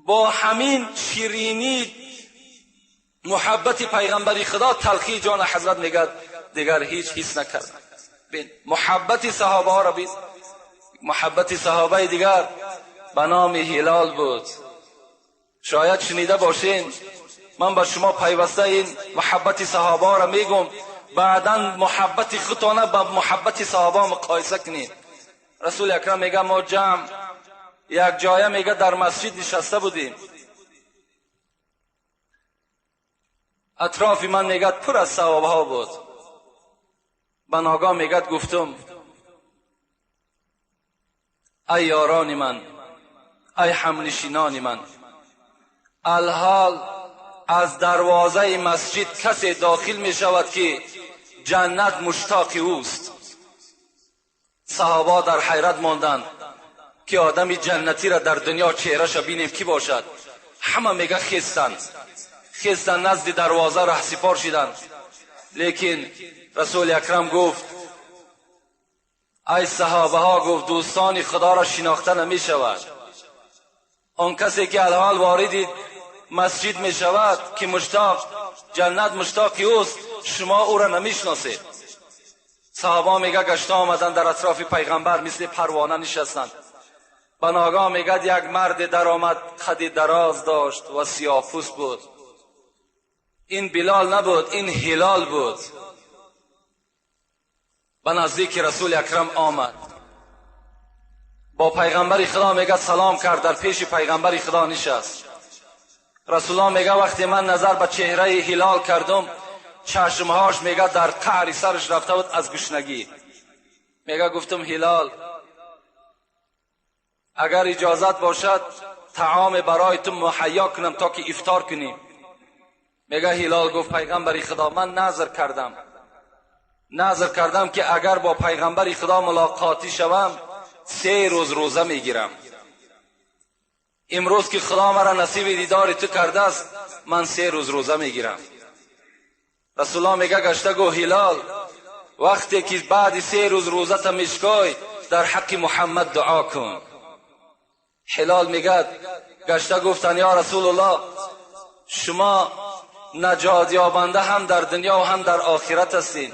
با همین شیرینی محبت پیغمبری خدا تلخی جان حضرت میگه دیگر هیچ حس نکردن. بین محبت صحابه ها را بین، محبت صحابه دیگر به نام هلال بود. شاید شنیده باشین، من با شما پیوسته این محبت صحابه ها را میگم، بعدا محبت خودتانه با محبت صحابه مقایسه کنید. رسول اکرم میگه ما جمع 1 جایه میگه در مسجد نشسته بودیم، اطراف من میگه پر از صحابه ها بود. به ناگاه میگه گفتم ای یاران من، ای همنشینان من، الحال از دروازه مسجد کسی داخل می شود که جنت مشتاق اوست. صحابه در حیرت ماندند که آدمی جنتی را در دنیا چهرهش بینیم کی باشد. همه میگه خیستن نزد دروازه را سپار شدند. لیکن رسول اکرم گفت ای صحابه ها، گفت دوستان خدا را شناخته نمی شود. آن کسی که الحال وارد مسجد می شود که مشتاق جنت مشتاق اوست، شما او را نمی شناسید. صحابه میگه گشته آمدن در اطراف پیغمبر مثل پروانه نشستند. به ناگاه میگه 1 مرد در آمد، قد دراز داشت و سیاه‌پوست بود. این بلال نبود، این هلال بود. به نزدیک رسول اکرم آمد، با پیغمبر خدا میگه سلام کرد، در پیش پیغمبر خدا نشست. رسول الله میگه وقتی من نظر به چهره هلال کردم، چشمهاش میگه در قعر سرش رفته بود از گشنگی. میگه گفتم هلال اگر اجازت باشد طعام برای تو مهیا کنم تا که افطار کنیم. میگه هلال گفت پیغمبر خدا من نظر کردم که اگر با پیغمبر خدا ملاقاتی شوم 3 روز روزه میگیرم. امروز که خدا مرا نصیب دیدار تو کرده است، من 3 روز روزه میگیرم. رسول الله میگه گشته گو هلال وقتی که بعد 3 روز روزه تا میشکای در حق محمد دعا کن. هلال میگه گشته گفتن یا رسول الله شما نجات یابنده هم در دنیا و هم در آخرت هستین.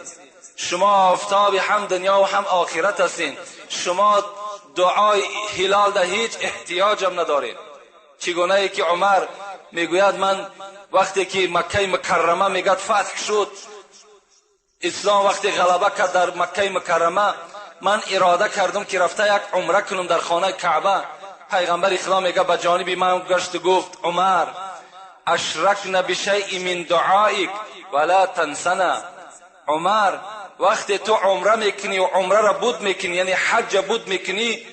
شما آفتاب هم دنیا و هم آخرت هستین. شما دعای هلال ده هیچ احتیاج هم ندارید. چگونه ای که عمر میگوید من وقتی که مکه مکرمه میگد فتح شد، اسلام وقتی غلبه کرد در مکه مکرمه، من اراده کردم که رفته یک عمره کنم در خانه کعبه. پیغمبر خدا میگه به جانب من گشت گفت عمر اشرکنا بشیء من دعائک ولا تنسنا. عمر وقتی تو عمره میکنی و عمره را بود میکنی، یعنی حج بود میکنی،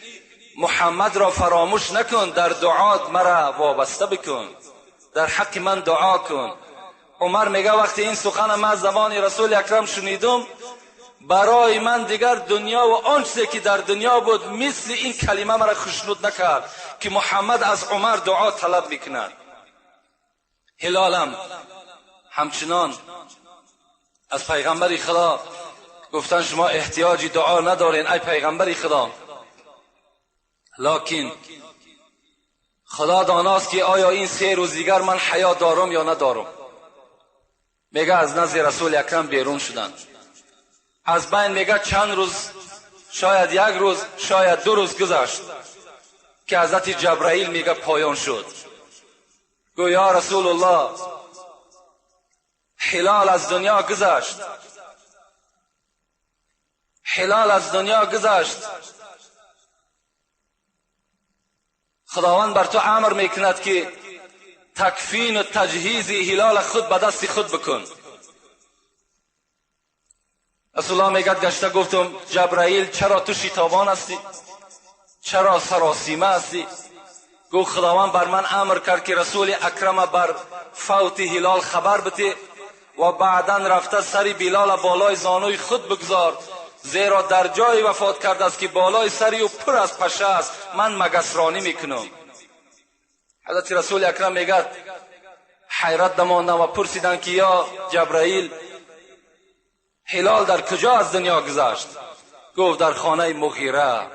محمد را فراموش نکن، در دعات مرا وابسته بکن، در حق من دعا کن. عمر میگه وقتی این سخن من زبان رسول اکرم شنیدم، برای من دیگر دنیا و آنچه که در دنیا بود مثل این کلمه مرا خشنود نکرد که محمد از عمر دعا طلب میکند. هلالم همچنان از پیغمبر خدا گفتن شما احتیاجی دعا ندارین ای پیغمبر خدا، لکن خدا داناست که آیا این 3 روز دیگر من حیا دارم یا ندارم. میگه از نزد رسول اکرم بیرون شدند. از بین میگه چند روز، شاید 1 روز، شاید 2 روز گذشت که حضرت جبرائیل میگه پایان شد. گو یا رسول الله هلال از دنیا گذشت، هلال از دنیا گذشت. خداوند بر تو امر میکند که تکفین و تجهیز هلال خود به دست خود بکن. رسول الله میگه گشته گفتم جبرائیل چرا تو شتابان هستی؟ چرا سراسیمه هستی؟ گفت خداوند بر من امر کرد که رسول اکرم بر فوت هلال خبر بده و بعدا رفته سری بلال بالای زانوی خود بگذار، زیرا در جای وفات کرده است که بالای سری و پر از پشه است، من مگسرانی میکنم. حضرت رسول اکرم میگه حیرت دماندم و پرسیدن که یا جبرائیل هلال در کجا از دنیا گذشت؟ گفت در خانه مغیره،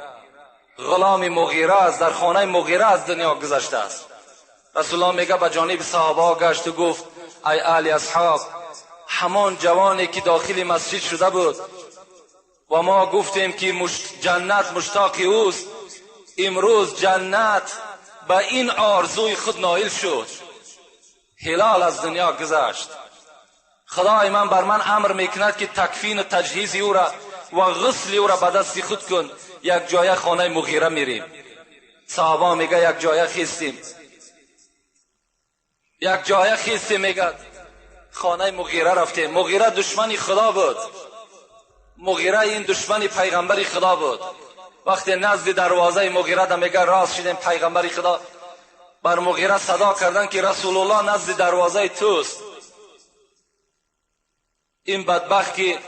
غلام مغیره است، در خانه مغیره از دنیا گذشته است. رسول الله میگه به جانب صحابه گشت و گفت ای اهل اصحاب، همان جوانی که داخل مسجد شده بود و ما گفتیم که جنت مشتاق اوست، امروز جنت به این آرزوی خود نائل شد، هلال از دنیا گذشت. خدای من بر من امر میکند که تکفین و تجهیز او را و غسل او را به دست خود کن. یک جای خانه مغیره میریم. صحابه میگه یک جای خیستیم، یک جای خیستیم، میگه خانه مغیره رفتیم. مغیره دشمن خدا بود، مغیره این دشمن پیغمبر خدا بود. وقتی نزد دروازه مغیره ده میگه راست شدیم پیغمبر خدا، بر مغیره صدا کردن که رسول الله نزد دروازه توست. این بدبخت که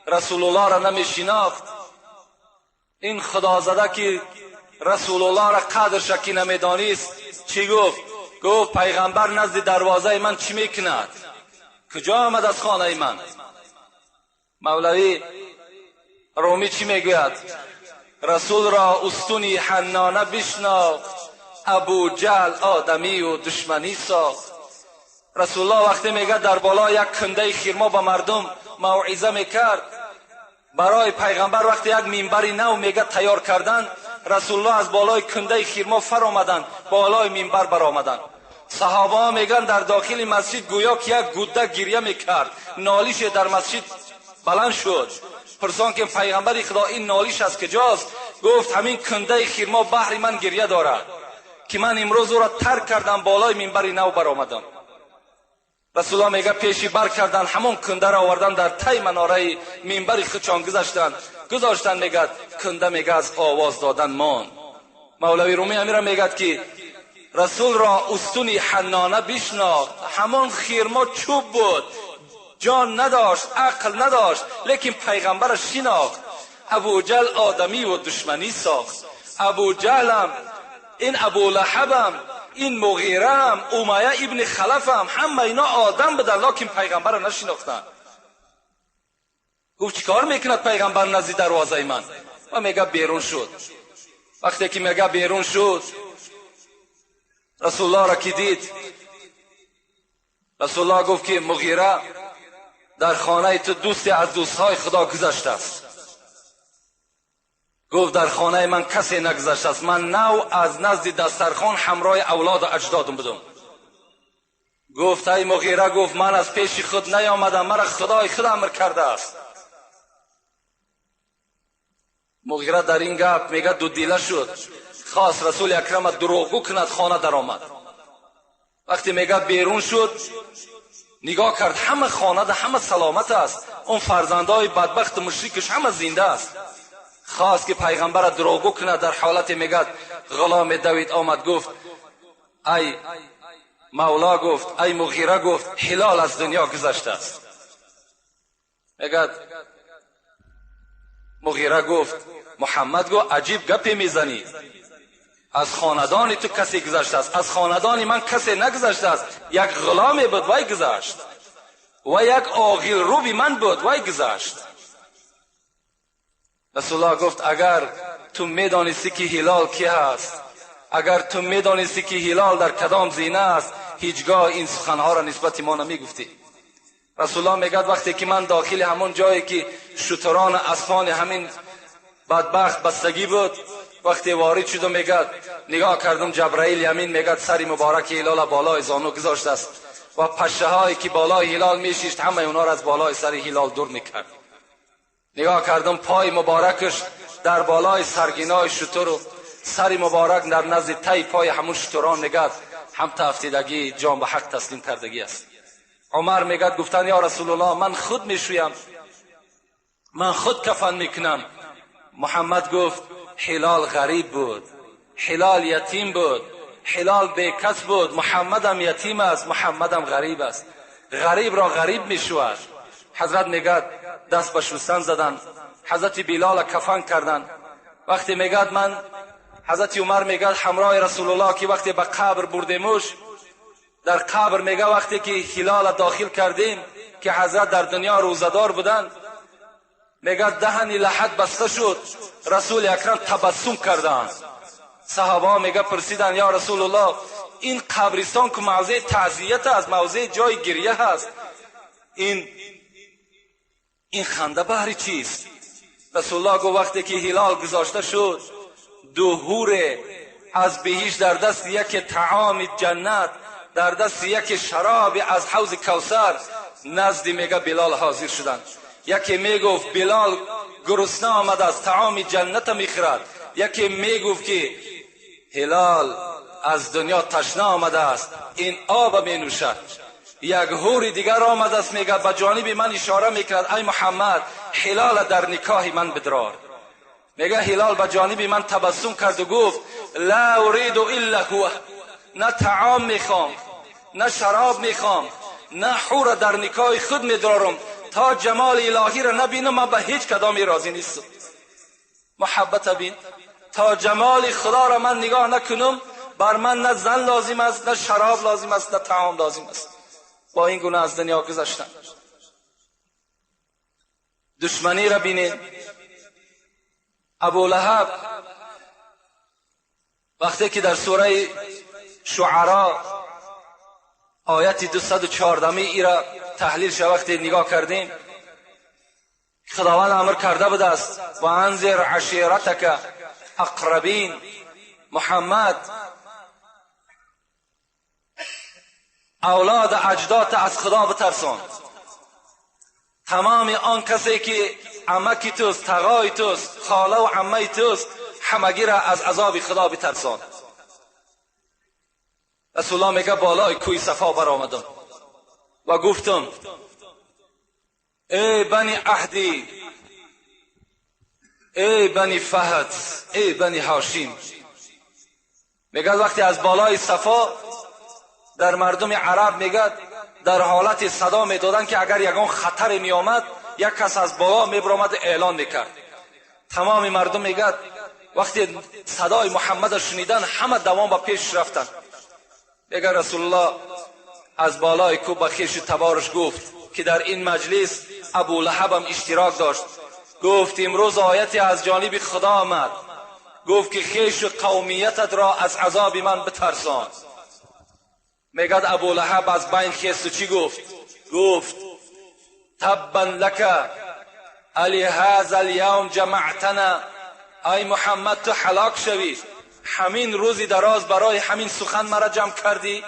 رسول الله را نمی شناخت، این خدازده که رسول الله را قدر شکی نمی دانست، چی گفت؟ گفت پیغمبر نزد دروازه من چی میکند؟ کجا آمد از خانه من؟ مولوی رومی چی میگوید؟ رسول را استونی حنانه بشناخت، ابو جهل آدمی و دشمنی ساخت. رسول الله وقتی میگه در بالا یک کنده خرما به مردم موعظه میکرد، برای پیغمبر وقتی یک منبری نو میگه تیار کردن، رسول الله از بالای کنده خرما فر آمدن، بالای منبر بر آمدن. صحابه ها میگن در داخل مسجد گویا که یک گوده گریه میکرد، نالیش در مسجد بلند شد. پرسان که پیغمبر خدا این نالیش از کجاست؟ گفت همین کنده خرما بحر من گریه دارد که من امروز او را ترک کردم، بالای منبری نو بر آمدم. رسول الله میگه پیشی بر کردن، همون کنده را آوردن در تی مناره منبر خودشان گذاشتن. میگه کنده میگه از آواز دادن مان. مولوی رومی امیر میگه که رسول را استونی حنانه بشناخت، همون خرما چوب بود، جان نداشت، عقل نداشت، لیکن پیغمبر شناخت. ابو جهل آدمی و دشمنی ساخت. ابو جهلم، این ابو لهبم، این مغیرم، امیه ابن خلفم، همه اینا آدم بودن لیکن پیغمبر را نشناختن. گفت چیکار میکند پیغمبر نزد دروازه من؟ و میگه بیرون شد. وقتی که میگه بیرون شد، رسول الله را که دید، رسول الله گفت که مغیره در خانه تو دوستی از دوستهای خدا گذشته است. گفت در خانه من کسی نگذشته است. من نو از نزد دسترخوان همراه اولاد و اجدادم بودم. گفت ای مغیره، گفت من از پیش خود نیامدم، مرا خدای خود امر کرده است. مغیره در این گپ میگه دو دیله شد، خواست رسول اکرم دروغگو کند، خانه در آمد. وقتی میگه بیرون شد نگاه کرد همه خانه ده همه سلامت است، اون فرزندای بدبخت مشرکش همه زنده است. خواست که پیغمبر دروغگو کند. در حالت میگه غلام دوید آمد گفت ای مولا، گفت ای مغیره، گفت هلال از دنیا گذشته است. میگه مغیره گفت محمد گفت عجیب گپی میزنی، از خاندان تو کسی گذشته است، از خاندان من کسی نگذشته است. یک غلامی بود وای گذشت و یک عاقل روبی من بود وای گذشت. رسول الله گفت اگر تو میدانستی که هلال کی هست، اگر تو میدانستی که هلال در کدام زینه است، هیچگاه این سخنها را نسبت ما نمیگفتی. رسول الله میگه وقتی که من داخل همون جایی که شتران اسفان همین بدبخت بستگی بود، وقتی وارد شدم میگه نگاه کردم جبرائیل یمین میگه سری مبارک هلال بالای زانو گذاشته است و پشه هایی که بالای هلال میشیشت همه اونا را از بالای سر هلال دور میکرد. نگاه کردم پای مبارکش در بالای سرگینای شتر و سری مبارک در نزد تی پای همون شتران نگه هم تفتیدگی جان به حق تسلیم کردگی است. عمر میگه گفتن یا رسول الله من خود میشویم، من خود کفن میکنم. محمد گفت هلال غریب بود، هلال یتیم بود، هلال بیکس بود، محمدم یتیم است، محمدم غریب است. غریب را غریب میشود. حضرت میگه دست به شستن زدن، حضرت بلال کفن کردن. وقتی میگه من حضرت عمر میگه همراه رسول الله که وقتی به قبر بردیمش، در قبر میگه وقتی که هلال داخل کردیم که حضرت در دنیا روزدار بودن، میگه دهن لحد بسته شد، رسول اکرم تبسم کردند. صحابه میگه پرسیدن یا رسول الله این قبرستان که موضع تعزیت است، موضع جای گریه هست، این خنده بهر چیست؟ رسول الله گفت وقتی که هلال گذاشته شد، دو حور از بهشت در دست یک طعام جنت، در دست یک شراب از حوض کوثر نزد میگه بلال حاضر شدند. یکی میگفت بلال گرسنه آمده است طعام جنت میخورد، یکی میگفت که هلال از دنیا تشنه آمده است این آب می نوشد. یک حور دیگر آمده است میگه به جانب من اشاره میکرد ای محمد هلال در نکاح من بدرار. میگه هلال به جانب من تبسم کرد و گفت لا اريد الا هو، نه طعام میخوام نه شراب میخوام نه حور در نکاح خود میدارم، تا جمال الهی را نبینم من به هیچ کدامی راضی نیستم. محبت بین، تا جمال خدا را من نگاه نکنم بر من نه زن لازم است نه شراب لازم است نه طعام لازم است. با این گونه از دنیا گذشتن. دشمنی را بینید. ابو لهب وقتی که در سوره شعرا آیت 214 ای را تحلیل شد وقتی نگاه کردیم، خداوند امر کرده بود است و انذر عشیرتک اقربین. محمد اولاد اجداد از خدا بترسان. تمام آن کسی که عمکی توست، تقای توست، خاله و عمه توست، همگی را از عذاب خدا بترسان. رسول الله میگه بالای کوی صفا برآمدم و گفتم ای بنی عهدی، ای بنی فهد، ای بنی هاشم. میگه وقتی از بالای صفا در مردم عرب میگه در حالت صدا میدادن که اگر یگان خطر می آمد یک کس از بالا میبرامد اعلان میکرد. تمام مردم میگه وقتی صدای محمد شنیدن همه دوام به پیش رفتن. میگه رسول الله از بالای کوه به خویش تبارش گفت که در این مجلس ابو لهب هم اشتراک داشت. گفت امروز آیتی از جانب خدا آمد، گفت که خویش و قومیتت را از عذاب من بترسان. میگد ابولهب از بین خیست و چی گفت؟ گفت تبا لک علی هذا الیوم جمعتنا. ای محمد تو هلاک شوی، همین روزی دراز برای همین سخن مرا جمع کردی،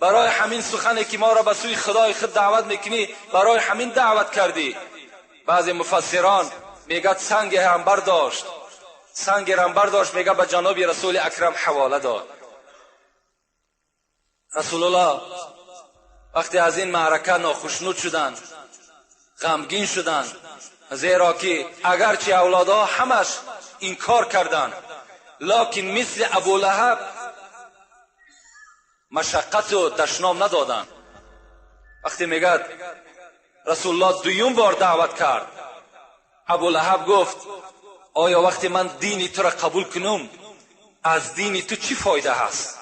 برای همین سخنی که ما را به سوی خدای خود دعوت میکنی برای همین دعوت کردی. بعضی مفسران میگد سنگ هم برداشت، سنگ هم برداشت، میگه به جناب رسول اکرم حواله داد. رسول الله وقتی از این معرکه ناخشنود شدند، غمگین شدند، زیرا که اگرچه اولادها همش انکار کردند لکن مثل ابولهب مشقت و دشنام ندادند. وقتی میگد رسول الله دویم بار دعوت کرد، ابولهب گفت آیا وقتی من دینی تو را قبول کنم از دینی تو چی فایده هست؟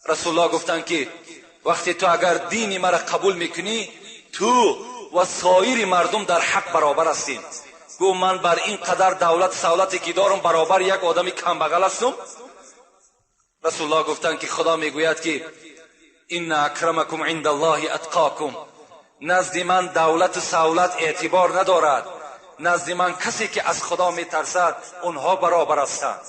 رسول الله گفتند که وقتی تو اگر دینی مرا قبول میکنی تو و سایر مردم در حق برابر هستین. گو من بر این قدر دولت سهولتی که دارم برابر یک آدمی کم بغل هستم؟ رسول الله گفتند که خدا میگوید که ان اکرمکم عند الله اتقاکم. نزد من دولت و سهولت اعتبار ندارد، نزد من کسی که از خدا میترسد اونها برابر هستند.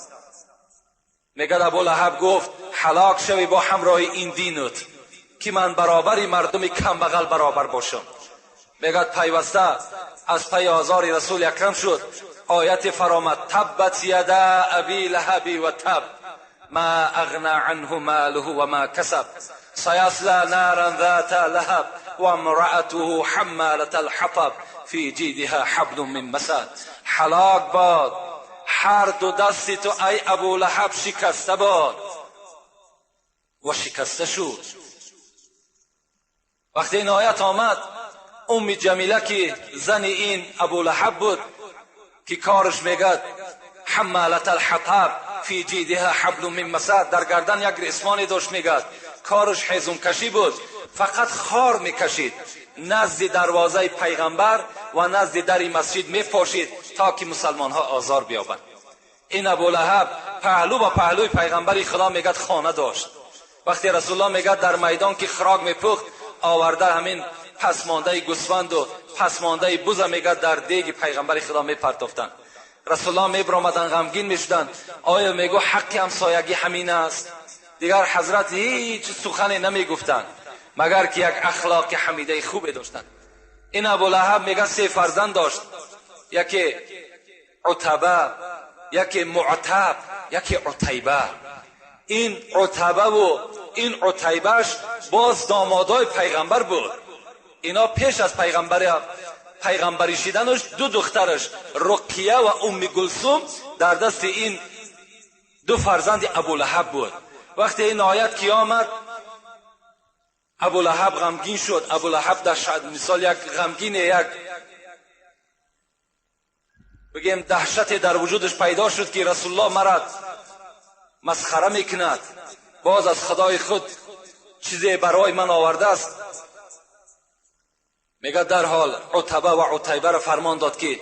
میگد ابولهب گفت هلاک شوی با همراه این دینت که من برابری مردم کم بغل برابر باشم. میگد پیوسته از پی آزار رسول اکرم شد، آیت فرامد تبت یدا ابی لهب و تب ما اغنى عنه ماله و ما کسب سیصلی نارا ذات لهب و امرأته حمالة الحطب فی جیدها حبل من مسد. هلاک باد هر دو دستی تو ای ابولهب شکسته باد. و شکسته شد. وقتی این آیت آمد ام جمیله که زن این ابولهب بود که کارش میگد حمالة الحطب فی جیدها حبل من مسد، در گردن یک ریسمانی داشت، میگد کارش حیزم کشی بود، فقط خار میکشید، نزد دروازه پیغمبر و نزد در مسجد میپاشید تا که مسلمان ها آزار بیابند. این ابولهب پهلو با پهلوی پیغمبر خدا میگد خانه داشت. وقتی رسول الله میگد در میدان که خراج میپخت آورده همین پسمانده گوسفند و پسمانده بز میگد در دیگ پیغمبر خدا میپرتافتند. رسول الله میبرامدن غمگین میشدند. آیا میگو حق همسایگی همین است؟ دیگر حضرت هیچ سخنی نمیگفتند مگر که یک اخلاق حمیده خوبی داشتند. این ابولهب میگه 3 فرزند داشت، یکی عتبه، یکی معتب، یکی عتیبه. این عتبه و این عتیبهش باز دامادای پیغمبر بود. اینا پیش از پیغمبری شدنش 2 دخترش رقیه و ام گلثوم در دست این 2 فرزند ابولهب بود. وقتی این آیت که آمد ابولهب غمگین شد. ابولهب در مثال یک غمگین، یک بگیم دهشت در وجودش پیدا شد که رسول الله مرا مسخره میکند، باز از خدای خود چیزی برای من آورده است. میگه در حال عتبه و عتیبه را فرمان داد که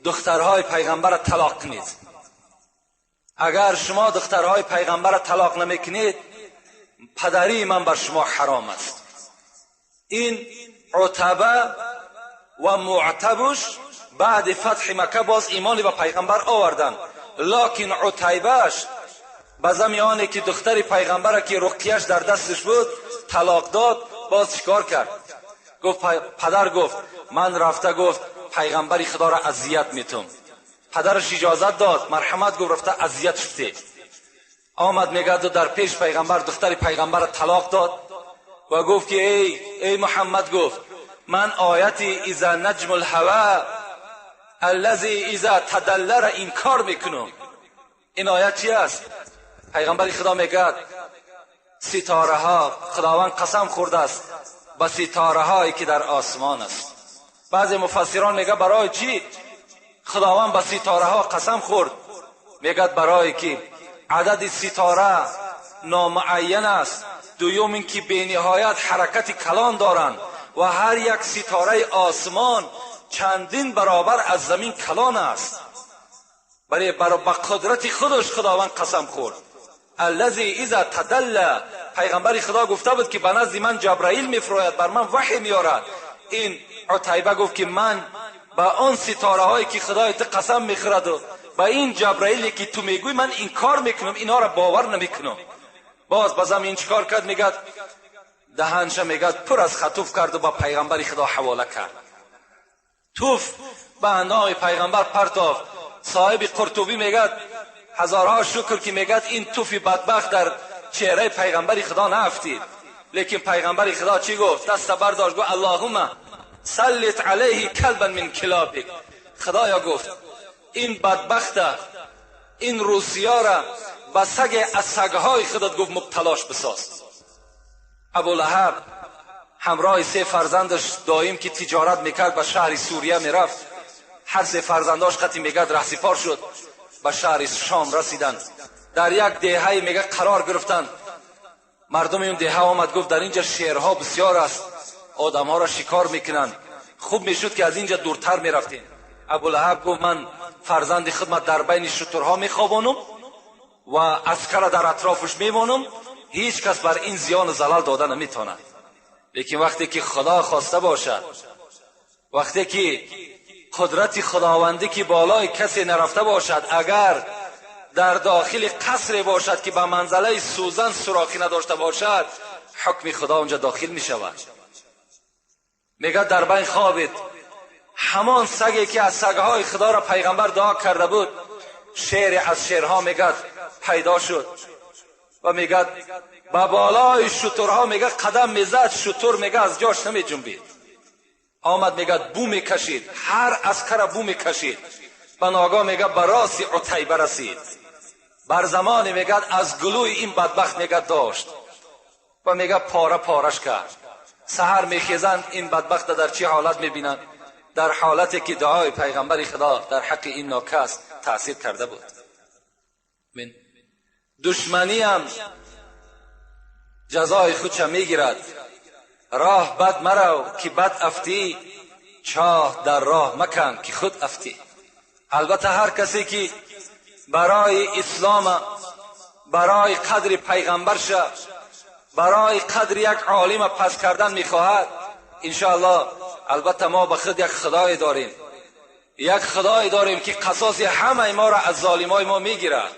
دخترهای پیغمبر را طلاق کنید. اگر شما دخترهای پیغمبر را طلاق نمیکنید پدری من بر شما حرام است. این عتبه و معتبش بعد فتح مکه باز ایمانی به پیغمبر آوردن، لکن عتیبهش به زمانی که دختر پیغمبر که رقیهش در دستش بود طلاق داد، باز چیکار کرد؟ گفت پدر گفت من رفته گفت پیغمبر خدا را اذیت میتم. پدرش اجازت داد، مرحمت گفت رفته اذیت شده. آمد میگه در پیش پیغمبر دختر پیغمبر را طلاق داد و گفت که ای محمد، گفت من آیت اذا نجم الهوا الذي اذا تدلى را انکار میکنم. این آیت چی است؟ پیغمبر خدا میگه ستاره ها، خداوند قسم خورده است به ستاره هایی که در آسمان است. بعضی مفسران میگه برای چی خداوند به ستاره ها قسم خورد؟ میگه برای که عدد ستاره نامعین است، دوم اینکه به نهایت حرکت کلان دارند و هر یک ستاره آسمان چندین برابر از زمین کلان است. برای به قدرت خودش خداوند قسم خورد. الذی اذا تدلی پیغمبر خدا گفته بود که به نزد من جبرائیل میفراید، بر من وحی میارد. این عتیبه گفت که من با آن ستاره هایی که خدای تو قسم میخورد و با این جبرائیلی که تو میگوی من این کار میکنم، اینا را باور نمیکنم. باز بازم این چیکار کرد؟ میگد دهنش میگد پر از خطوف کرد و با پیغمبر خدا حواله کرد. توف به نام پیغمبر پرتاف. صاحب قرطبی میگد هزارها شکر که میگد این توف بدبخت در چهره پیغمبر خدا نافتید. لیکن پیغمبر خدا چی گفت؟ دست برداشت گفت اللهم سلط علیه کلبا من کلابک. خدایا گفت این بدبخت، این روسیا را به سگ از سگهای خودت گفت مبتلاش بساز. ابولهب همراه 3 فرزندش دائم که تجارت میکرد به شهر سوریه میرفت. هر 3 فرزنداش قطعی میگد رهسپار شد، به شهر شام رسیدند. در یک دهه میگه قرار گرفتند. مردم اون دهه آمد گفت در اینجا شیرها بسیار است، آدمها را شکار میکنند، خوب میشد که از اینجا دورتر میرفتیم. ابولهب گفت من فرزند خدمت در بین شترها میخوابانم و عسکر در اطرافش میمانم، هیچ کس بر این زیان و زلال داده نمیتواند. لیکن وقتی که خدا خواسته باشد، وقتی که قدرت خداوندی که بالای کسی نرفته باشد، اگر در داخل قصر باشد که به منزله سوزن سوراخی نداشته باشد، حکم خدا اونجا داخل می شود. میگه در بین خوابید همان سگی که از سگهای خدا را پیغمبر دعا کرده بود، شیر از شیرها میگه پیدا شد و میگه با بالای شترها میگه قدم میزد، شتر میگه از جاش نمی جنبید. آمد میگه بو میکشید، هر عسکر بو میکشید. به ناگاه میگه به راس عتیبه رسید. بر زمان میگه از گلوی این بدبخت میگه داشت و میگه پاره پارش کرد. سحر میخیزند این بدبخت در چه حالت میبینند؟ در حالتی که دعای پیغمبر خدا در حق این ناکس تأثیر کرده بود. دشمنی هم جزای خودش میگیرد. راه بد مرو که بد افتی، چاه در راه مکن که خود افتی. البته هر کسی که برای اسلام، برای قدر پیغمبرش، برای قدر یک عالم پس کردن میخواهد، انشاءالله البته ما به خود یک خدای داریم، یک خدای داریم که قصاص همه ما را از ظالمای ما میگیرد.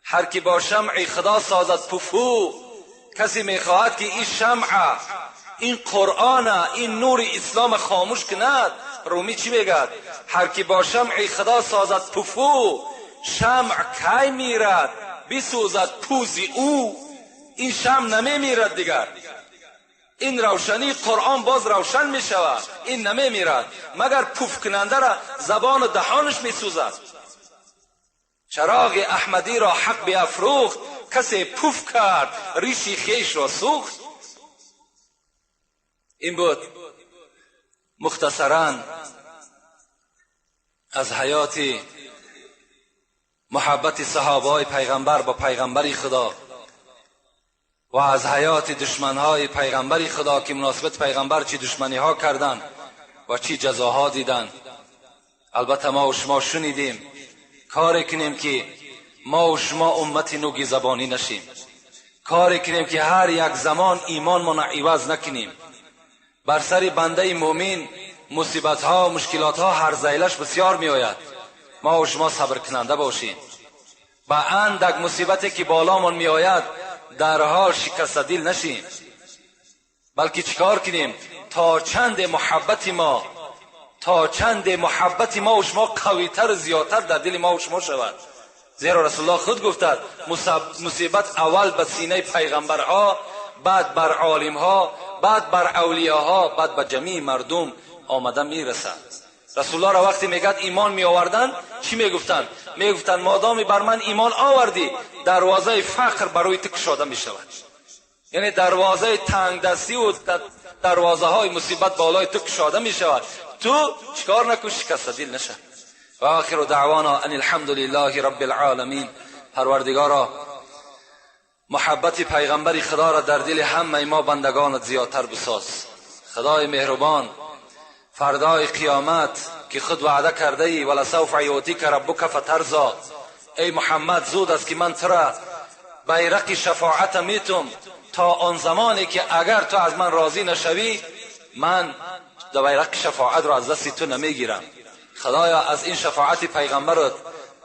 هر کی با شمع خدا سازد پفو، کسی میخواهد که این شمع، این قرآن، این نور اسلام خاموش کند. رومی چی میگد؟ هر کی با شمع خدا سازد پفو، شمع کی میرد بسوزد پوزی او. این شمع نمیمیرد دیگر، این روشنی قرآن باز روشن میشود، این نمیمیرد مگر پف کننده را زبان و دهانش میسوزد. چراغ احمدی را حق بیافروخت، کسی پف کرد ریشی خیش را سوخت. این بود مختصراً از حیات محبت صحابه پیغمبر با پیغمبر خدا و از حیات دشمنهای پیغمبر خدا که مناسبت پیغمبر چی دشمنی ها کردند و چی جزاها دیدند. البته ما و شما شنیدیم. کاری کنیم که ما و شما امت نوگی زبانی نشیم. کاری کنیم که هر یک زمان ایمان ما عوض نکنیم. بر سر بنده مومن مصیبت ها و مشکلات ها هر زیلش بسیار می آید. ما و شما صبر کننده باشیم. با اندک مصیبتی که بالامون می آید در حال شکست دل نشیم، بلکه چیکار کنیم تا چند محبت ما و شما قویتر و زیادتر در دل ما و شما شود. زیرا رسول الله خود گفتند مصیبت اول به سینه پیغمبرها، بعد بر عالمها، بعد بر اولیاها، بعد به جمیع مردم آمده میرسد. رسول الله را وقتی میگد ایمان می آوردن چی میگفتند؟ میگفتند مادامی بر من ایمان آوردی دروازه فقر برای تو گشاده می شود. یعنی دروازه تنگ دستی و دروازه های مصیبت بالای تو گشاده می شود. تو چیکار نکن شکست دل نشه. و آخر دعوانا ان الحمد لله رب العالمین. پروردگارا محبت پیغمبر خدا را در دل همه ما بندگانت زیادتر بساز. خدای مهربان، فردای قیامت که خود وعده کرده ای ولسوف یعطیک ربک فترضی، ای محمد زود است که من تو را بیرق شفاعت میتم تا آن زمانی که اگر تو از من راضی نشوی من بیرق شفاعت را از دست تو نمیگیرم. خدایا از این شفاعت پیغمبرت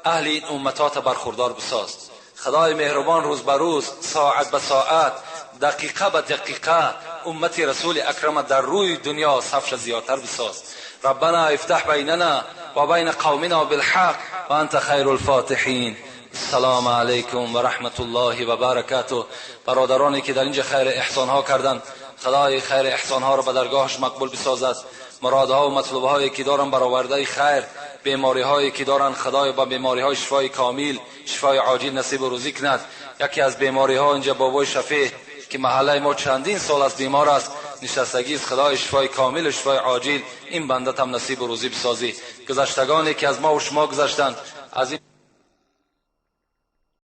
اهل این امتات برخوردار بساز. خدای مهربان روز به روز، ساعت به ساعت، دقیقه به دقیقه امت رسول اکرم در روی دنیا صفش زیادتر بساز. ربنا افتح بیننا و بین قومنا بالحق و انت خیر الفاتحین. السلام علیکم و رحمت الله و برکاته. برادرانی که در اینجا خیر احسان ها کردند، خدای خیر احسان ها را به درگاهش مقبول بسازد. مرادها و مطلوب هایی که دارن برآورده خیر، بیماری هایی که دارن خدای با بیماری های شفای کامل، شفای عاجل نصیب و روزی کند. یکی از بیماری ها اینجا بابای شفیع که محله ما چندین سال از بیمار است، نشستگی است. خدای شفای کامل و شفای عاجل این بنده هم نصیب و روزی بسازی. گذشتگانی که از ما و شما گذشتند از این